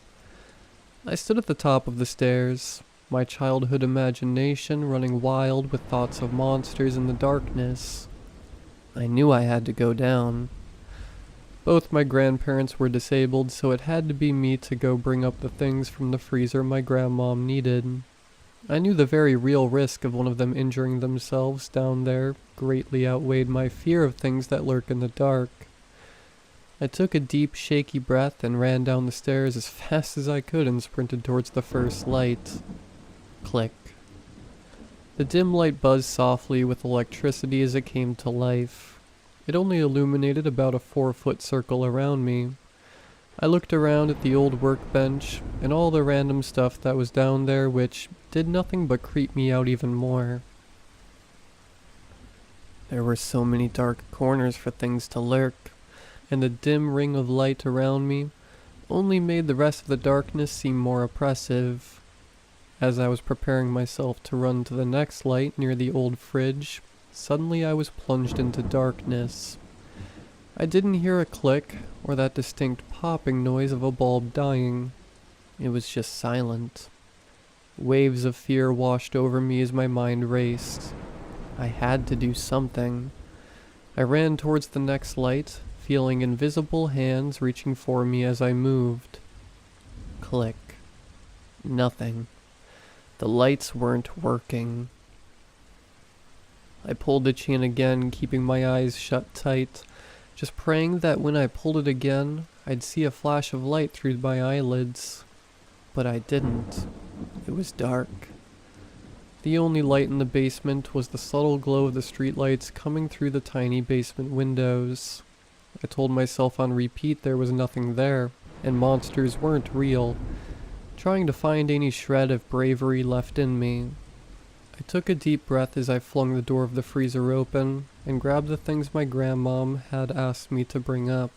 I stood at the top of the stairs, my childhood imagination running wild with thoughts of monsters in the darkness. I knew I had to go down. Both my grandparents were disabled, so it had to be me to go bring up the things from the freezer my grandmom needed. I knew the very real risk of one of them injuring themselves down there greatly outweighed my fear of things that lurk in the dark. I took a deep, shaky breath and ran down the stairs as fast as I could and sprinted towards the first light. Click. The dim light buzzed softly with electricity as it came to life. It only illuminated about a 4-foot circle around me. I looked around at the old workbench and all the random stuff that was down there, which did nothing but creep me out even more. There were so many dark corners for things to lurk, and the dim ring of light around me only made the rest of the darkness seem more oppressive. As I was preparing myself to run to the next light near the old fridge, suddenly I was plunged into darkness. I didn't hear a click or that distinct popping noise of a bulb dying. It was just silent. Waves of fear washed over me as my mind raced. I had to do something. I ran towards the next light, feeling invisible hands reaching for me as I moved. Click. Nothing. The lights weren't working. I pulled the chain again, keeping my eyes shut tight, just praying that when I pulled it again, I'd see a flash of light through my eyelids. But I didn't. It was dark. The only light in the basement was the subtle glow of the streetlights coming through the tiny basement windows. I told myself on repeat there was nothing there, and monsters weren't real, trying to find any shred of bravery left in me. I took a deep breath as I flung the door of the freezer open and grabbed the things my grandmom had asked me to bring up.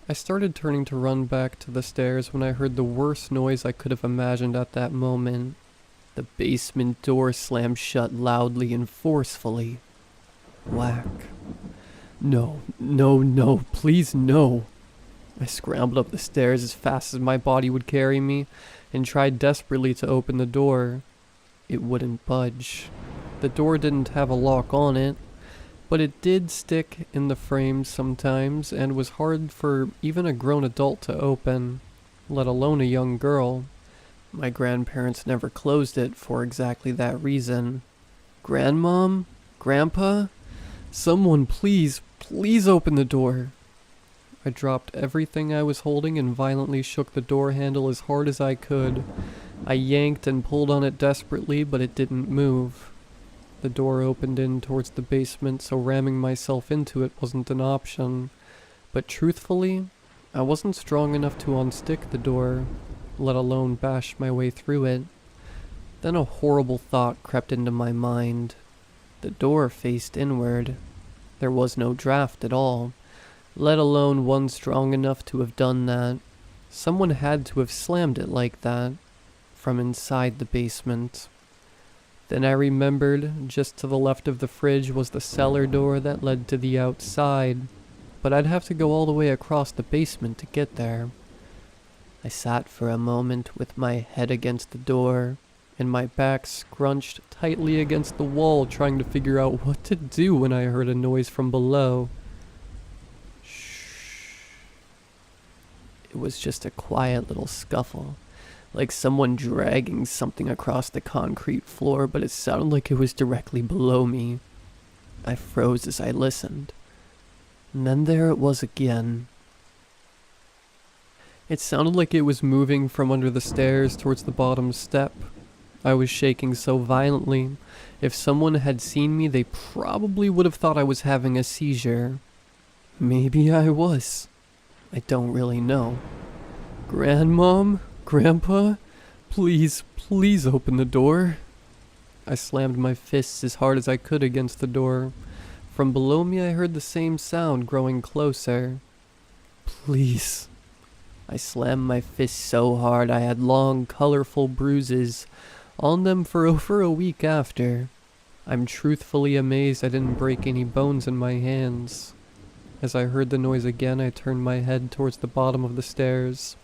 I started turning to run back to the stairs when I heard the worst noise I could have imagined at that moment. The basement door slammed shut loudly and forcefully. Whack. No, no, no, please no. I scrambled up the stairs as fast as my body would carry me and tried desperately to open the door. It wouldn't budge. The door didn't have a lock on it, but it did stick in the frame sometimes and was hard for even a grown adult to open, let alone a young girl. My grandparents never closed it for exactly that reason. Grandmom? Grandpa? Someone please, please open the door. I dropped everything I was holding and violently shook the door handle as hard as I could. I yanked and pulled on it desperately, but it didn't move. The door opened in towards the basement, so ramming myself into it wasn't an option. But truthfully, I wasn't strong enough to unstick the door, let alone bash my way through it. Then a horrible thought crept into my mind. The door faced inward. There was no draft at all, let alone one strong enough to have done that. Someone had to have slammed it like that, from inside the basement. Then I remembered, just to the left of the fridge was the cellar door that led to the outside, but I'd have to go all the way across the basement to get there. I sat for a moment with my head against the door, and my back scrunched tightly against the wall, trying to figure out what to do when I heard a noise from below. Shh. It was just a quiet little scuffle, like someone dragging something across the concrete floor, but it sounded like it was directly below me. I froze as I listened. And then there it was again. It sounded like it was moving from under the stairs towards the bottom step. I was shaking so violently. If someone had seen me, they probably would have thought I was having a seizure. Maybe I was. I don't really know. Grandmom? Grandpa? Please, please open the door. I slammed my fists as hard as I could against the door. From below me I heard the same sound growing closer. Please. I slammed my fists so hard I had long, colorful bruises on them for over a week after. I'm truthfully amazed I didn't break any bones in my hands. As I heard the noise again, I turned my head towards the bottom of the stairs.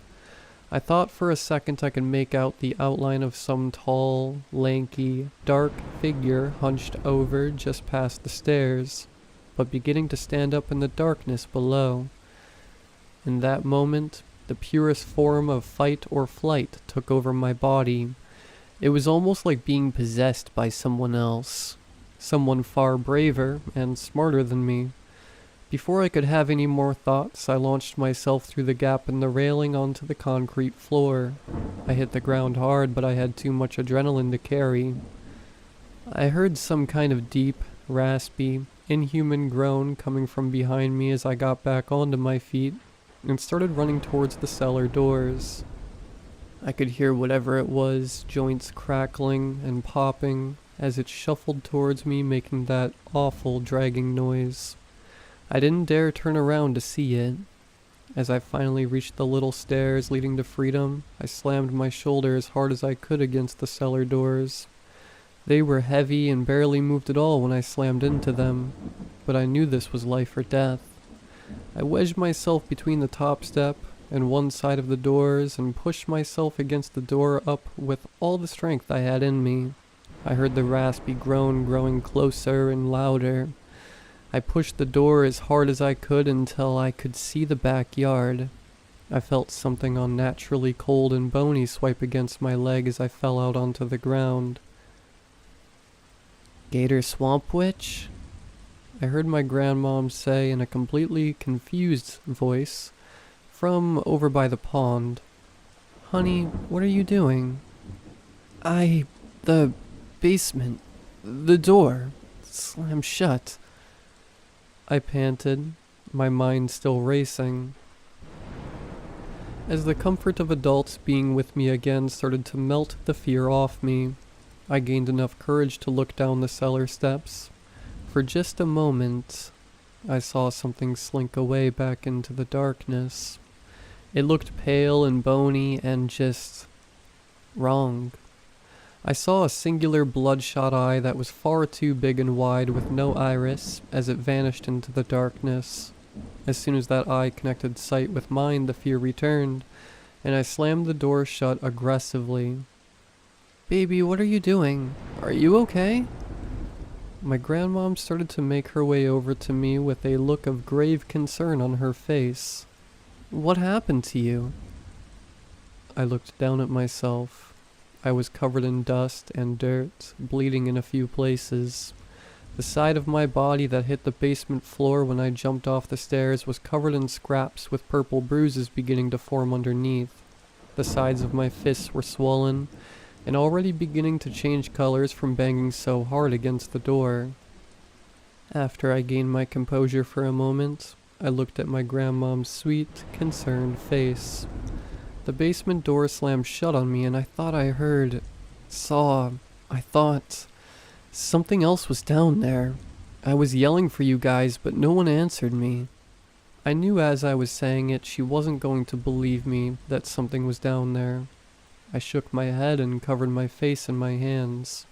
I thought for a second I could make out the outline of some tall, lanky, dark figure hunched over just past the stairs, but beginning to stand up in the darkness below. In that moment, the purest form of fight or flight took over my body. It was almost like being possessed by someone else, someone far braver and smarter than me. Before I could have any more thoughts, I launched myself through the gap in the railing onto the concrete floor. I hit the ground hard, but I had too much adrenaline to carry. I heard some kind of deep, raspy, inhuman groan coming from behind me as I got back onto my feet and started running towards the cellar doors. I could hear whatever it was, joints crackling and popping as it shuffled towards me, making that awful dragging noise. I didn't dare turn around to see it. As I finally reached the little stairs leading to freedom, I slammed my shoulder as hard as I could against the cellar doors. They were heavy and barely moved at all when I slammed into them, but I knew this was life or death. I wedged myself between the top step and one side of the doors and pushed myself against the door up with all the strength I had in me. I heard the raspy groan growing closer and louder. I pushed the door as hard as I could until I could see the backyard. I felt something unnaturally cold and bony swipe against my leg as I fell out onto the ground. GatorSwampWitch? I heard my grandmom say in a completely confused voice from over by the pond. Honey, what are you doing? The basement, the door, slammed shut. I panted, my mind still racing. As the comfort of adults being with me again started to melt the fear off me, I gained enough courage to look down the cellar steps. For just a moment, I saw something slink away back into the darkness. It looked pale and bony and just wrong. I saw a singular bloodshot eye that was far too big and wide with no iris as it vanished into the darkness. As soon as that eye connected sight with mine, the fear returned, and I slammed the door shut aggressively. "Baby, what are you doing? Are you okay?" My grandmom started to make her way over to me with a look of grave concern on her face. "What happened to you?" I looked down at myself. I was covered in dust and dirt, bleeding in a few places. The side of my body that hit the basement floor when I jumped off the stairs was covered in scraps with purple bruises beginning to form underneath. The sides of my fists were swollen and already beginning to change colors from banging so hard against the door. After I gained my composure for a moment, I looked at my grandmom's sweet, concerned face. The basement door slammed shut on me and I thought I thought something else was down there. I was yelling for you guys, but no one answered me. I knew as I was saying it she wasn't going to believe me that something was down there. I shook my head and covered my face in my hands.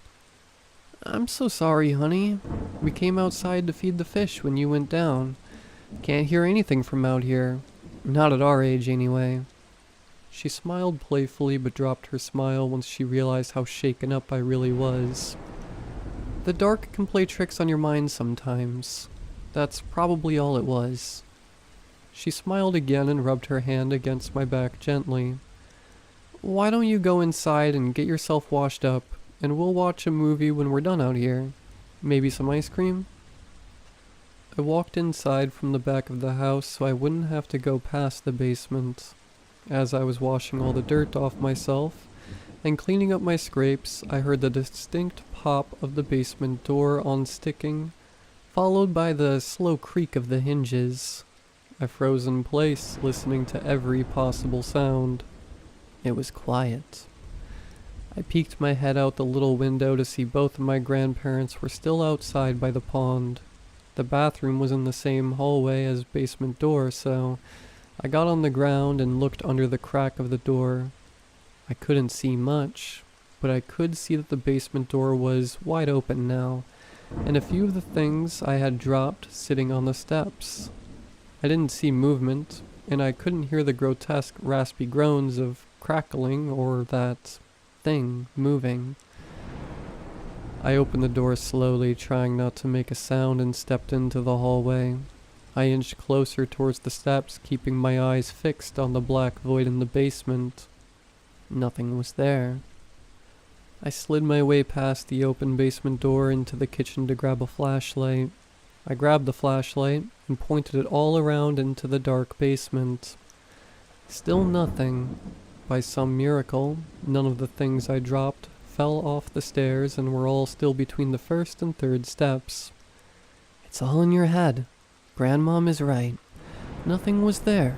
"I'm so sorry, honey. We came outside to feed the fish when you went down. Can't hear anything from out here. Not at our age, anyway." She smiled playfully but dropped her smile once she realized how shaken up I really was. "The dark can play tricks on your mind sometimes. That's probably all it was." She smiled again and rubbed her hand against my back gently. "Why don't you go inside and get yourself washed up, and we'll watch a movie when we're done out here? Maybe some ice cream?" I walked inside from the back of the house so I wouldn't have to go past the basement. As I was washing all the dirt off myself and cleaning up my scrapes, I heard the distinct pop of the basement door unsticking, followed by the slow creak of the hinges. I froze in place, listening to every possible sound. It was quiet. I peeked my head out the little window to see both of my grandparents were still outside by the pond. The bathroom was in the same hallway as basement door, so I got on the ground and looked under the crack of the door. I couldn't see much, but I could see that the basement door was wide open now, and a few of the things I had dropped sitting on the steps. I didn't see movement, and I couldn't hear the grotesque raspy groans of crackling or that thing moving. I opened the door slowly, trying not to make a sound, and stepped into the hallway. I inched closer towards the steps, keeping my eyes fixed on the black void in the basement. Nothing was there. I slid my way past the open basement door into the kitchen to grab a flashlight. I grabbed the flashlight and pointed it all around into the dark basement. Still nothing. By some miracle, none of the things I dropped fell off the stairs and were all still between the first and third steps. "It's all in your head. Grandmom is right. Nothing was there.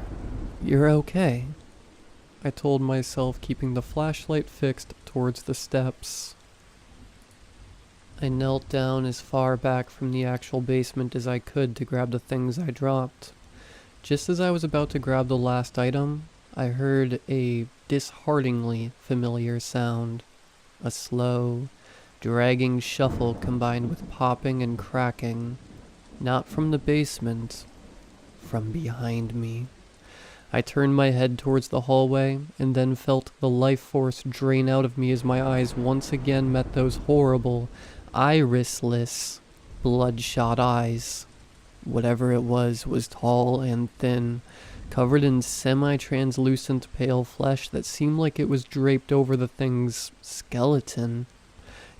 You're okay," I told myself, keeping the flashlight fixed towards the steps. I knelt down as far back from the actual basement as I could to grab the things I dropped. Just as I was about to grab the last item, I heard a dishearteningly familiar sound. A slow, dragging shuffle combined with popping and cracking. Not from the basement, from behind me. I turned my head towards the hallway and then felt the life force drain out of me as my eyes once again met those horrible, irisless, bloodshot eyes. Whatever it was tall and thin, covered in semi-translucent pale flesh that seemed like it was draped over the thing's skeleton.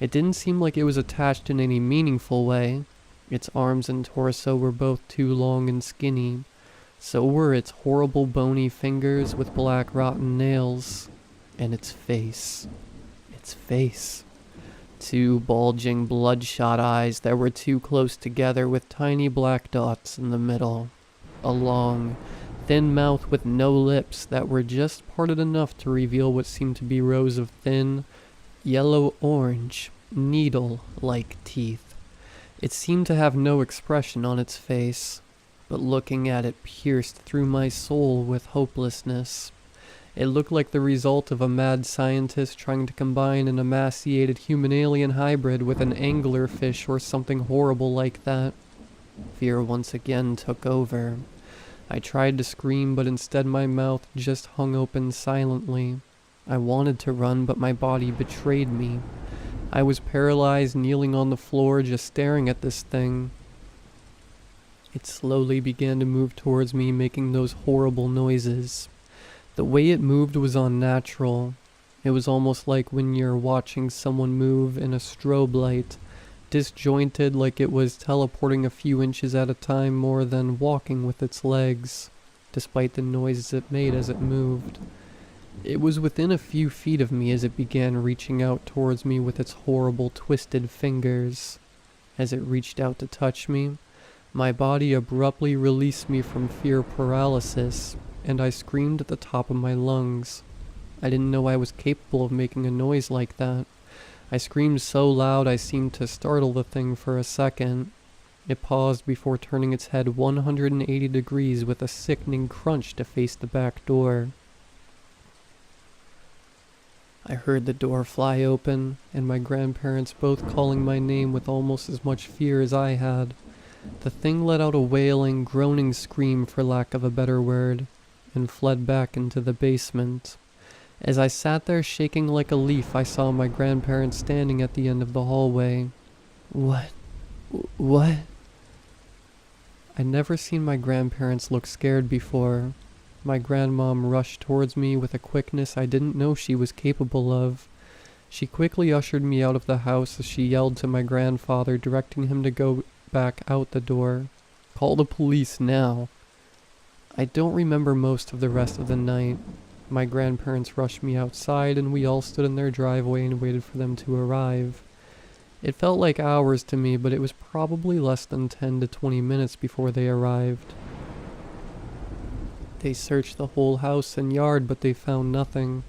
It didn't seem like it was attached in any meaningful way. Its arms and torso were both too long and skinny. So were its horrible bony fingers with black rotten nails. And its face. Its face. Two bulging bloodshot eyes that were too close together with tiny black dots in the middle. A long, thin mouth with no lips that were just parted enough to reveal what seemed to be rows of thin, yellow-orange, needle-like teeth. It seemed to have no expression on its face, but looking at it pierced through my soul with hopelessness. It looked like the result of a mad scientist trying to combine an emaciated human-alien hybrid with an anglerfish or something horrible like that. Fear once again took over. I tried to scream, but instead my mouth just hung open silently. I wanted to run, but my body betrayed me. I was paralyzed, kneeling on the floor, just staring at this thing. It slowly began to move towards me, making those horrible noises. The way it moved was unnatural. It was almost like when you're watching someone move in a strobe light, disjointed, like it was teleporting a few inches at a time more than walking with its legs, despite the noises it made as it moved. It was within a few feet of me as it began reaching out towards me with its horrible twisted fingers. As it reached out to touch me, my body abruptly released me from fear paralysis, and I screamed at the top of my lungs. I didn't know I was capable of making a noise like that. I screamed so loud I seemed to startle the thing for a second. It paused before turning its head 180 degrees with a sickening crunch to face the back door. I heard the door fly open, and my grandparents both calling my name with almost as much fear as I had. The thing let out a wailing, groaning scream, for lack of a better word, and fled back into the basement. As I sat there shaking like a leaf, I saw my grandparents standing at the end of the hallway. What? I'd never seen my grandparents look scared before. My grandmom rushed towards me with a quickness I didn't know she was capable of. She quickly ushered me out of the house as she yelled to my grandfather, directing him to go back out the door. Call the police now. I don't remember most of the rest of the night. My grandparents rushed me outside, and we all stood in their driveway and waited for them to arrive. It felt like hours to me, but it was probably less than 10 to 20 minutes before they arrived. They searched the whole house and yard, but they found nothing.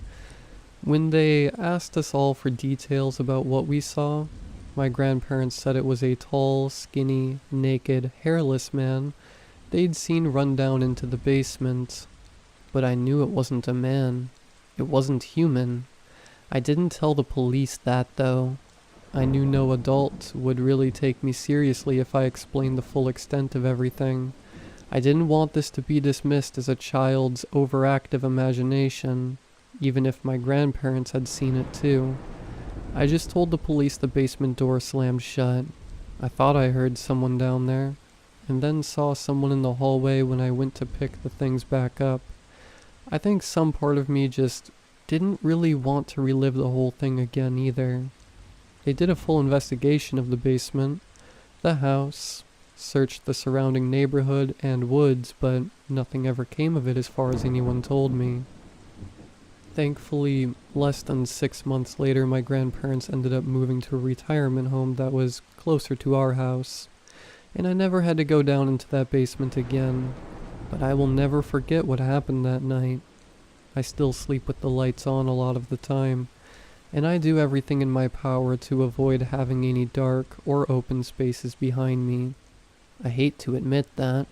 When they asked us all for details about what we saw, my grandparents said it was a tall, skinny, naked, hairless man they'd seen run down into the basement. But I knew it wasn't a man. It wasn't human. I didn't tell the police that, though. I knew no adult would really take me seriously if I explained the full extent of everything. I didn't want this to be dismissed as a child's overactive imagination, even if my grandparents had seen it too. I just told the police the basement door slammed shut. I thought I heard someone down there, and then saw someone in the hallway when I went to pick the things back up. I think some part of me just didn't really want to relive the whole thing again either. They did a full investigation of the basement, the house, searched the surrounding neighborhood and woods, but nothing ever came of it as far as anyone told me. Thankfully, less than 6 months later, my grandparents ended up moving to a retirement home that was closer to our house, and I never had to go down into that basement again. But I will never forget what happened that night. I still sleep with the lights on a lot of the time, and I do everything in my power to avoid having any dark or open spaces behind me. I hate to admit that,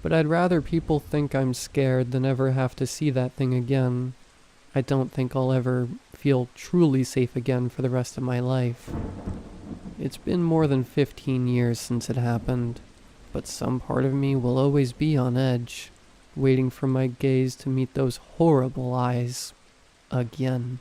but I'd rather people think I'm scared than ever have to see that thing again. I don't think I'll ever feel truly safe again for the rest of my life. It's been more than 15 years since it happened, but some part of me will always be on edge, waiting for my gaze to meet those horrible eyes again.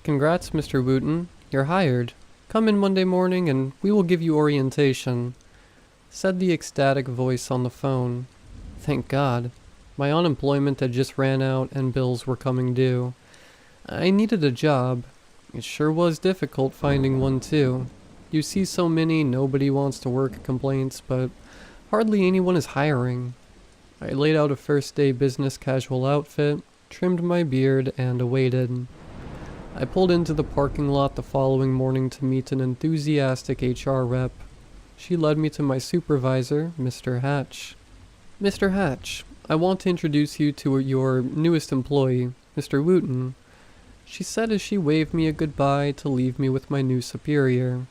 Congrats, Mr. Wooten. You're hired. Come in Monday morning and we will give you orientation, said the ecstatic voice on the phone. Thank God. My unemployment had just ran out and bills were coming due. I needed a job. It sure was difficult finding one too. You see so many nobody wants to work complaints, but hardly anyone is hiring. I laid out a first day business casual outfit, trimmed my beard, and awaited. I pulled into the parking lot the following morning to meet an enthusiastic HR rep. She led me to my supervisor, Mr. Hatch. Mr. Hatch, I want to introduce you to your newest employee, Mr. Wooten. she said as she waved me a goodbye to leave me with my new superior.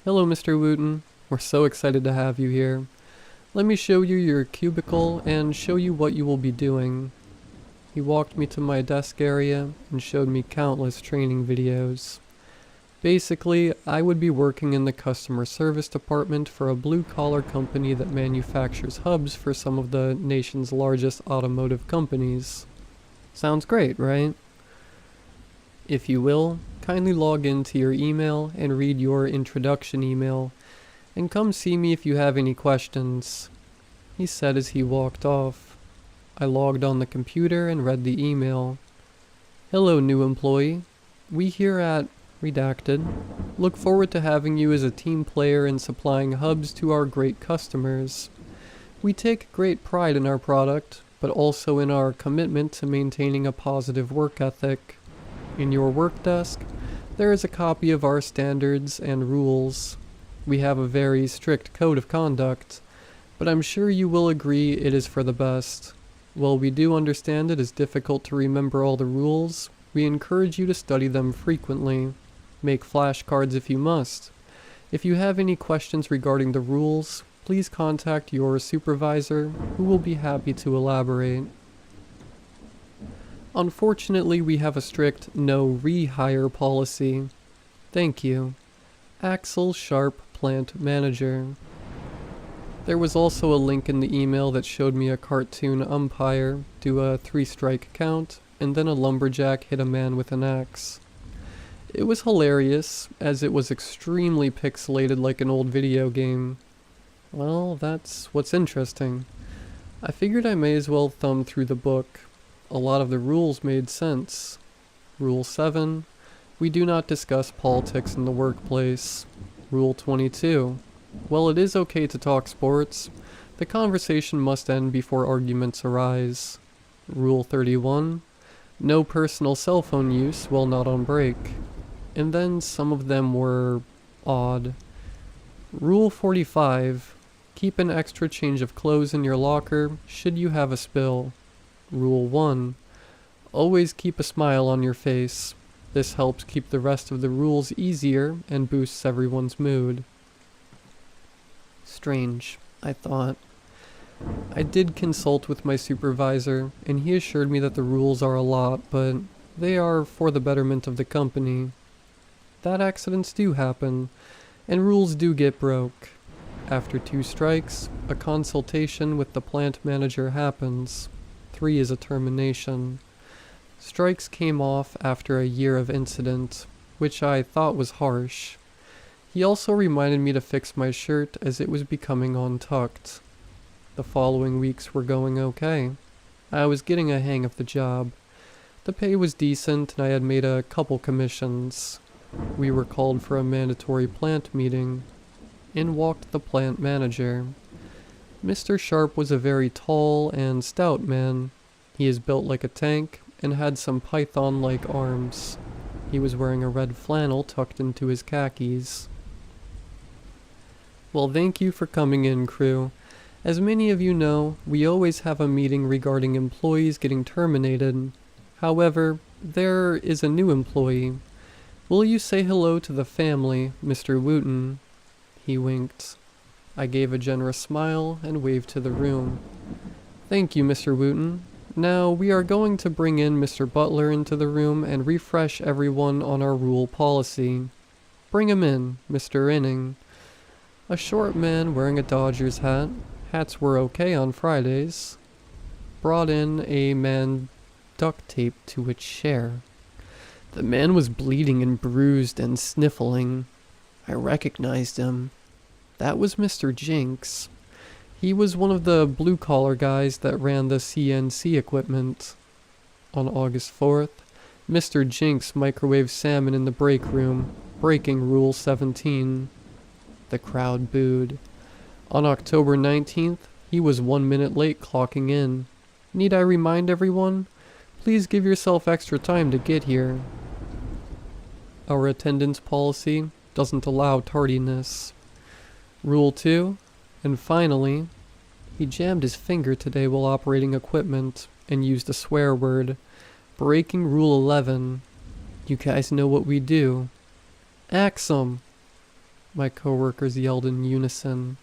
"Hello, Mr. Wooten. We're so excited to have you here. Let me show you your cubicle and show you what you will be doing." He walked me to my desk area and showed me countless training videos. Basically, I would be working in the customer service department for a blue-collar company that manufactures hubs for some of the nation's largest automotive companies. Sounds great, right? If you will, kindly log into your email and read your introduction email, and come see me if you have any questions, he said as he walked off. I logged on the computer and read the email. "Hello, new employee. We here at Redacted look forward to having you as a team player in supplying hubs to our great customers. We take great pride in our product, but also in our commitment to maintaining a positive work ethic. In your work desk, there is a copy of our standards and rules. We have a very strict code of conduct, but I'm sure you will agree it is for the best. While we do understand it is difficult to remember all the rules, we encourage you to study them frequently. Make flashcards if you must. If you have any questions regarding the rules, please contact your supervisor, who will be happy to elaborate. Unfortunately, we have a strict no rehire policy. Thank you. Axel Sharp, Plant Manager." There was also a link in the email that showed me a cartoon umpire do a 3-strike count, and then a lumberjack hit a man with an axe. It was hilarious, as it was extremely pixelated like an old video game. Well, that's what's interesting. I figured I may as well thumb through the book. A lot of the rules made sense. Rule 7. We do not discuss politics in the workplace. Rule 22. While it is okay to talk sports, the conversation must end before arguments arise. Rule 31. No personal cell phone use while not on break. And then some of them were odd. Rule 45. Keep an extra change of clothes in your locker should you have a spill. Rule 1. Always keep a smile on your face. This helps keep the rest of the rules easier and boosts everyone's mood. Strange, I thought. I did consult with my supervisor, and he assured me that the rules are a lot, but they are for the betterment of the company. That accidents do happen, and rules do get broke. After 2 strikes, a consultation with the plant manager happens. 3 is a termination. Strikes came off after a year of incident, which I thought was harsh. He also reminded me to fix my shirt as it was becoming untucked. The following weeks were going okay. I was getting a hang of the job. The pay was decent and I had made a couple commissions. We were called for a mandatory plant meeting. In walked the plant manager. Mr. Sharp was a very tall and stout man. He is built like a tank and had some python-like arms. He was wearing a red flannel tucked into his khakis. "Well, thank you for coming in, crew. As many of you know, we always have a meeting regarding employees getting terminated. However, there is a new employee. Will you say hello to the family, Mr. Wooten?" He winked. I gave a generous smile and waved to the room. "Thank you, Mr. Wooten. Now, we are going to bring in Mr. Butler into the room and refresh everyone on our rule policy. Bring him in, Mr. Inning." A short man wearing a Dodgers hat. Hats were okay on Fridays. Brought in a man duct taped to a chair. The man was bleeding and bruised and sniffling. I recognized him. That was Mr. Jinx. He was one of the blue-collar guys that ran the CNC equipment. On August 4th, Mr. Jinx microwaved salmon in the break room, breaking Rule 17. The crowd booed. On October 19th, he was 1 minute late clocking in. Need I remind everyone? Please give yourself extra time to get here. Our attendance policy doesn't allow tardiness. Rule 2, and finally, he jammed his finger today while operating equipment and used a swear word, breaking Rule 11. You guys know what we do. Axe 'em, my coworkers yelled in unison.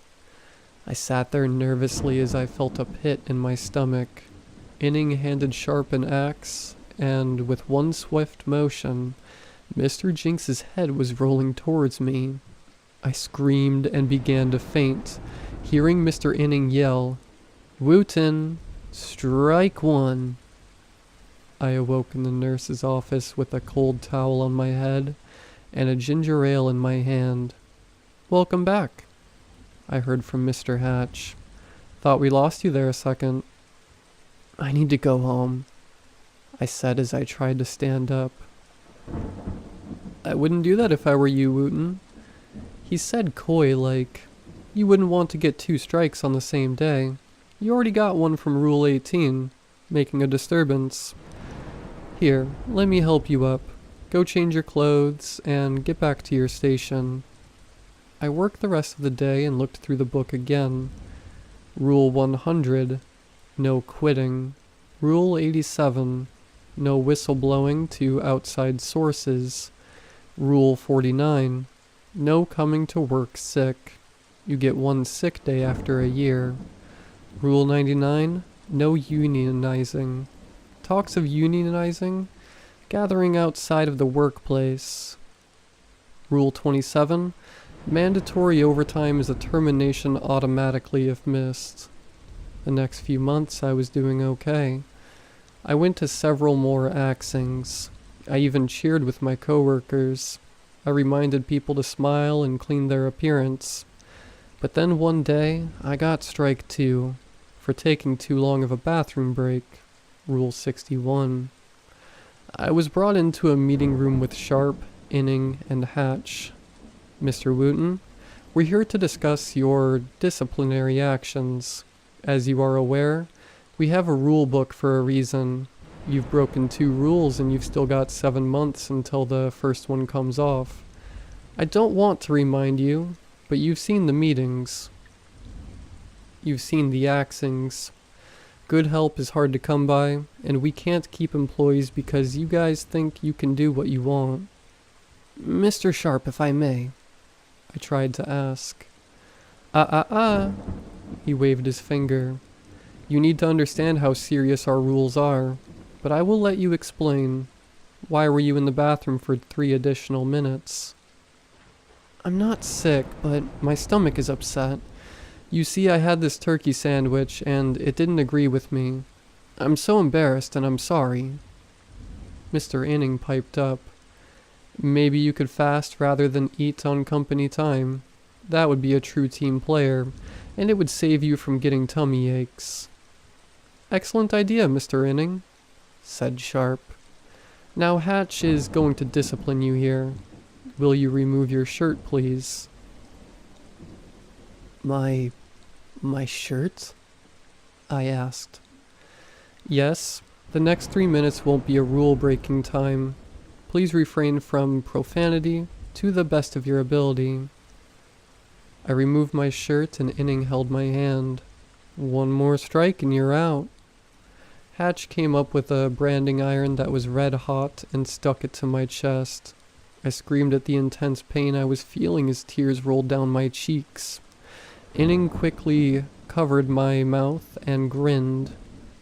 I sat there nervously as I felt a pit in my stomach. Inning handed Sharp an axe, and with one swift motion, Mr. Jinx's head was rolling towards me. I screamed and began to faint, hearing Mr. Inning yell, "Wooten, strike one." I awoke in the nurse's office with a cold towel on my head and a ginger ale in my hand. "Welcome back," I heard from Mr. Hatch. "Thought we lost you there a second." "I need to go home," I said as I tried to stand up. "I wouldn't do that if I were you, Wooten," he said coy-like. "You wouldn't want to get 2 strikes on the same day. You already got one from Rule 18, making a disturbance. Here, let me help you up. Go change your clothes and get back to your station." I worked the rest of the day and looked through the book again. Rule 100, no quitting. Rule 87, no whistleblowing to outside sources. Rule 49, no coming to work sick. You get 1 sick day after a year. Rule 99, no unionizing. Talks of unionizing, gathering outside of the workplace. Rule 27, mandatory overtime is a termination automatically if missed. The next few months I was doing okay. I went to several more axings. I even cheered with my coworkers. I reminded people to smile and clean their appearance. But then one day, I got strike 2 for taking too long of a bathroom break. Rule 61. I was brought into a meeting room with Sharp, Inning, and Hatch. "Mr. Wooten, we're here to discuss your disciplinary actions. As you are aware, we have a rule book for a reason. You've broken 2 rules and you've still got 7 months until the first one comes off. I don't want to remind you, but you've seen the meetings. You've seen the axings. Good help is hard to come by, and we can't keep employees because you guys think you can do what you want." "Mr. Sharp, if I may," I tried to ask. He waved his finger. "You need to understand how serious our rules are, but I will let you explain. Why were you in the bathroom for 3 additional minutes?" "I'm not sick, but my stomach is upset. You see, I had this turkey sandwich, and it didn't agree with me. I'm so embarrassed, and I'm sorry." Mr. Inning piped up. "Maybe you could fast rather than eat on company time. That would be a true team player, and it would save you from getting tummy aches." "Excellent idea, Mr. Inning," said Sharp. "Now Hatch is going to discipline you here. Will you remove your shirt, please?" My shirt?" I asked. "Yes, the next 3 minutes won't be a rule-breaking time. Please refrain from profanity to the best of your ability." I removed my shirt and Inning held my hand. "One more strike and you're out." Hatch came up with a branding iron that was red hot and stuck it to my chest. I screamed at the intense pain I was feeling as tears rolled down my cheeks. Inning quickly covered my mouth and grinned.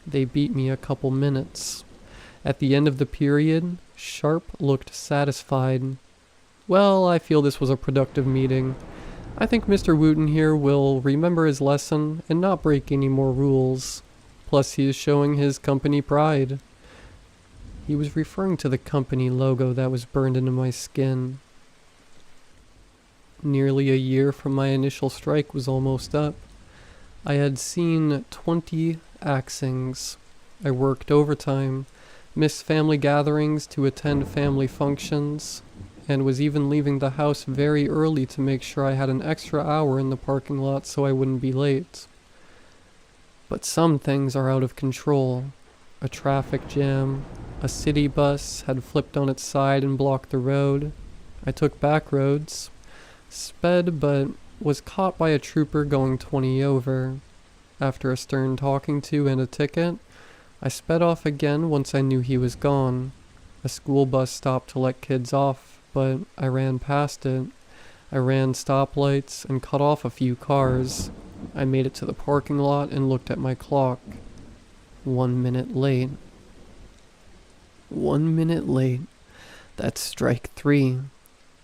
They beat me a couple minutes. At the end of the period, Sharp looked satisfied. "Well, I feel this was a productive meeting. I think Mr. Wooten here will remember his lesson and not break any more rules. Plus, he is showing his company pride." He was referring to the company logo that was burned into my skin. Nearly a year from my initial strike was almost up. I had seen 20 axings. I worked overtime, missed family gatherings to attend family functions, and was even leaving the house very early to make sure I had an extra hour in the parking lot so I wouldn't be late. But some things are out of control. A traffic jam, a city bus had flipped on its side and blocked the road. I took back roads, sped but was caught by a trooper going 20 over. After a stern talking to and a ticket, I sped off again once I knew he was gone. A school bus stopped to let kids off, but I ran past it. I ran stoplights and cut off a few cars. I made it to the parking lot and looked at my clock. 1 minute late. 1 minute late. That's strike 3.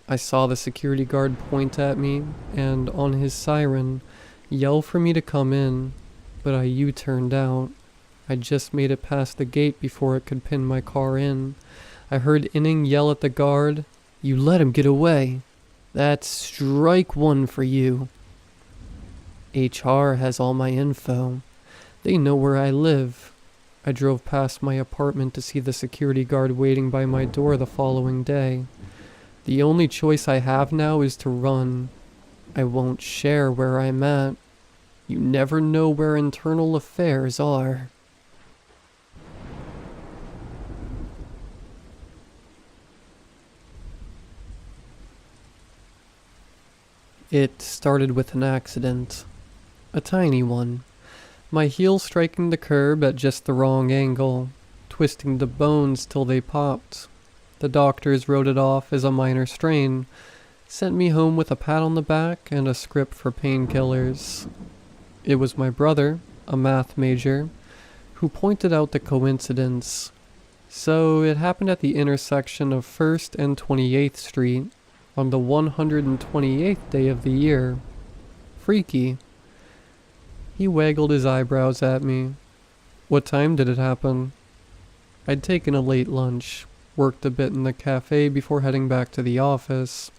I saw the security guard point at me and, on his siren, yell for me to come in, but I U-turned out. I just made it past the gate before it could pin my car in. I heard Inning yell at the guard, "You let him get away. That's strike 1 for you." HR has all my info. They know where I live. I drove past my apartment to see the security guard waiting by my door the following day. The only choice I have now is to run. I won't share where I'm at. You never know where internal affairs are. It started with an accident. A tiny one. My heel striking the curb at just the wrong angle, twisting the bones till they popped. The doctors wrote it off as a minor strain, sent me home with a pat on the back and a script for painkillers. It was my brother, a math major, who pointed out the coincidence. So it happened at the intersection of 1st and 28th Street, on the 128th day of the year. Freaky. He waggled his eyebrows at me. What time did it happen? I'd taken a late lunch, worked a bit in the cafe before heading back to the office,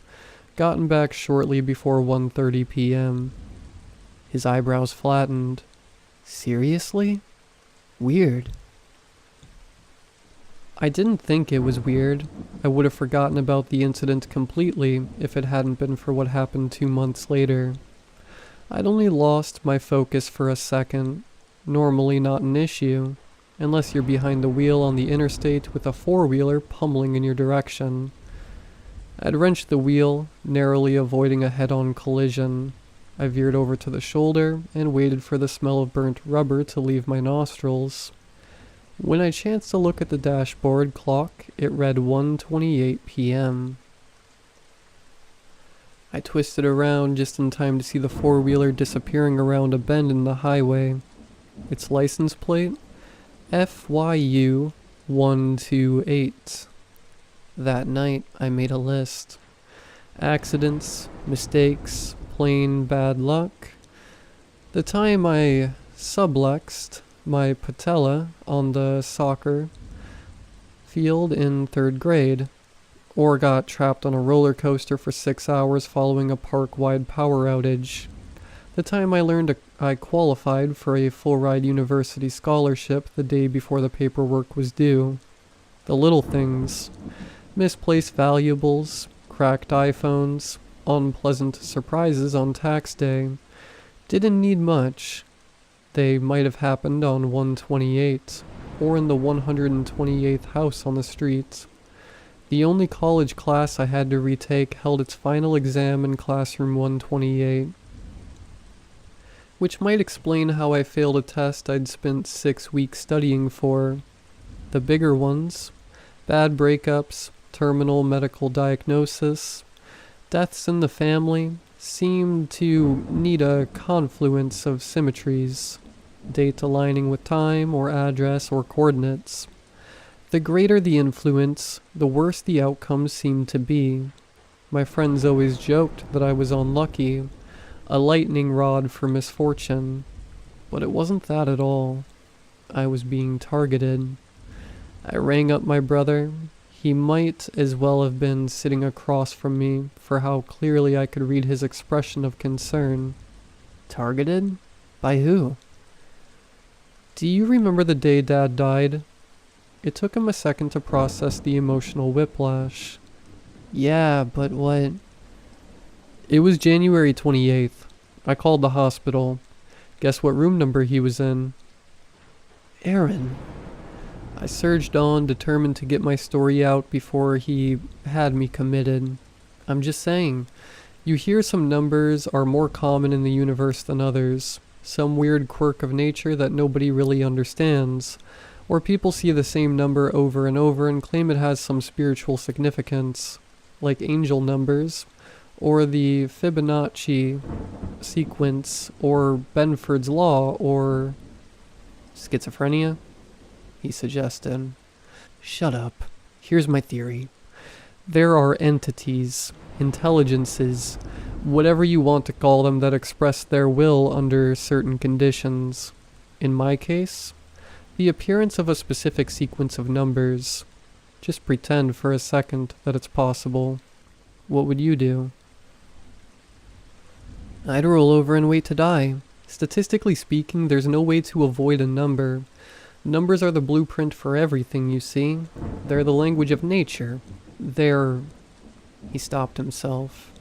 gotten back shortly before 1:30 p.m. His eyebrows flattened. Seriously? Weird. I didn't think it was weird. I would have forgotten about the incident completely if it hadn't been for what happened 2 months later. I'd only lost my focus for a second. Normally not an issue, unless you're behind the wheel on the interstate with a four-wheeler pummeling in your direction. I'd wrenched the wheel, narrowly avoiding a head-on collision. I veered over to the shoulder and waited for the smell of burnt rubber to leave my nostrils. When I chanced to look at the dashboard clock, it read 1:28 p.m. I twisted around just in time to see the four-wheeler disappearing around a bend in the highway. Its license plate? FYU 128. That night, I made a list. Accidents, mistakes, plain bad luck. The time I sublexed my patella on the soccer field in 3rd grade, or got trapped on a roller coaster for 6 hours following a park-wide power outage. The time I learned I qualified for a full-ride university scholarship the day before the paperwork was due. The little things. Misplaced valuables, cracked iPhones, unpleasant surprises on tax day. Didn't need much. They might have happened on 128, or in the 128th house on the street. The only college class I had to retake held its final exam in classroom 128. Which might explain how I failed a test I'd spent 6 weeks studying for. The bigger ones, bad breakups, terminal medical diagnosis, deaths in the family, seemed to need a confluence of symmetries, date aligning with time or address or coordinates. The greater the influence, the worse the outcomes seemed to be. My friends always joked that I was unlucky, a lightning rod for misfortune, but it wasn't that at all. I was being targeted. I rang up my brother. He might as well have been sitting across from me for how clearly I could read his expression of concern. Targeted? By who? Do you remember the day Dad died? It took him a second to process the emotional whiplash. Yeah, but what? It was January 28th. I called the hospital. Guess what room number he was in? Aaron. I surged on, determined to get my story out before he had me committed. I'm just saying, you hear some numbers are more common in the universe than others. Some weird quirk of nature that nobody really understands. Or people see the same number over and over and claim it has some spiritual significance, like angel numbers, or the Fibonacci sequence, or Benford's Law, or schizophrenia, he suggested. Shut up. Here's my theory. There are entities, intelligences, whatever you want to call them, that express their will under certain conditions. In my case, the appearance of a specific sequence of numbers. Just pretend for a second that it's possible. What would you do? I'd roll over and wait to die. Statistically speaking, there's no way to avoid a number. Numbers are the blueprint for everything, you see. They're the language of nature. He stopped himself,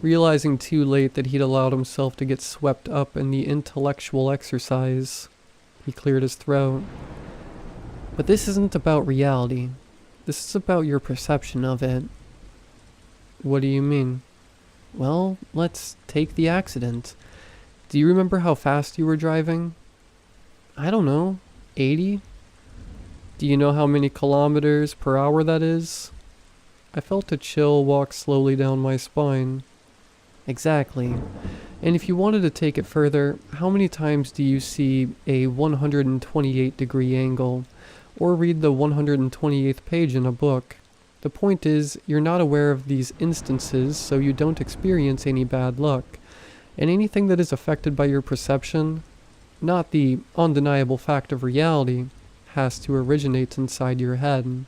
realizing too late that he'd allowed himself to get swept up in the intellectual exercise. He cleared his throat. But this isn't about reality. This is about your perception of it. What do you mean? Well, let's take the accident. Do you remember how fast you were driving? I don't know, 80? Do you know how many kilometers per hour that is? I felt a chill walk slowly down my spine. Exactly. And if you wanted to take it further, how many times do you see a 128-degree angle, or read the 128th page in a book? The point is, you're not aware of these instances, so you don't experience any bad luck. And anything that is affected by your perception, not the undeniable fact of reality, has to originate inside your head.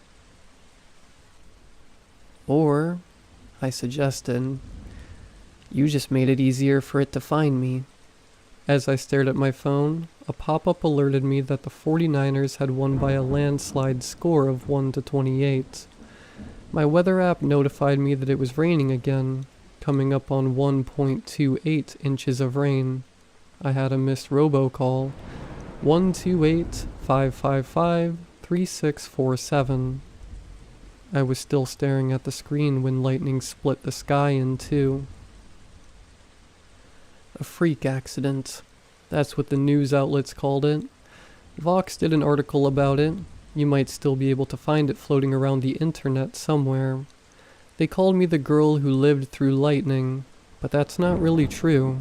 Or, I suggested, you just made it easier for it to find me. As I stared at my phone, a pop-up alerted me that the 49ers had won by a landslide score of 1-28. My weather app notified me that it was raining again, coming up on 1.28 inches of rain. I had a missed robocall. 128-555-3647. I was still staring at the screen when lightning split the sky in two. A freak accident. That's what the news outlets called it. Vox did an article about it. You might still be able to find it floating around the internet somewhere. They called me the girl who lived through lightning, but that's not really true.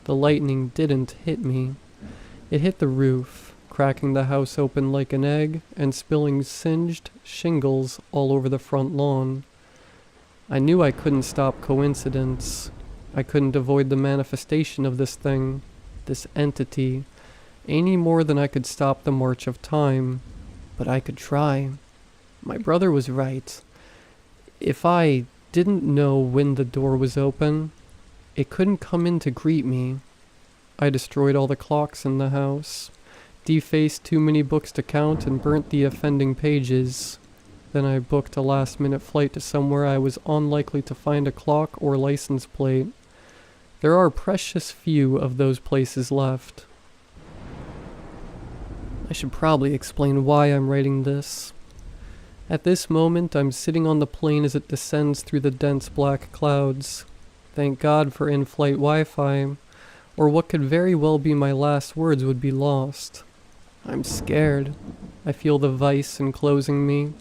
The lightning didn't hit me. It hit the roof, cracking the house open like an egg and spilling singed shingles all over the front lawn. I knew I couldn't stop coincidence. I couldn't avoid the manifestation of this thing, this entity, any more than I could stop the march of time. But I could try. My brother was right. If I didn't know when the door was open, it couldn't come in to greet me. I destroyed all the clocks in the house, defaced too many books to count, and burnt the offending pages. Then I booked a last-minute flight to somewhere I was unlikely to find a clock or license plate. There are precious few of those places left. I should probably explain why I'm writing this. At this moment, I'm sitting on the plane as it descends through the dense black clouds. Thank God for in-flight Wi-Fi, or what could very well be my last words would be lost. I'm scared. I feel the vice enclosing me,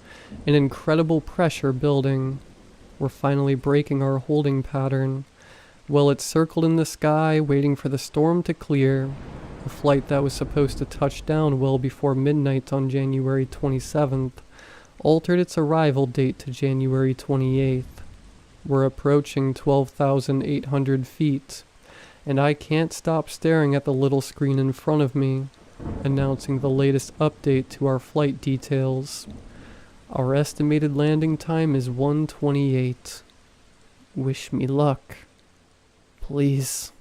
an incredible pressure building. We're finally breaking our holding pattern. Well, it circled in the sky, waiting for the storm to clear. A flight that was supposed to touch down well before midnight on January 27th altered its arrival date to January 28th. We're approaching 12,800 feet, and I can't stop staring at the little screen in front of me, announcing the latest update to our flight details. Our estimated landing time is 1:28. Wish me luck. Please.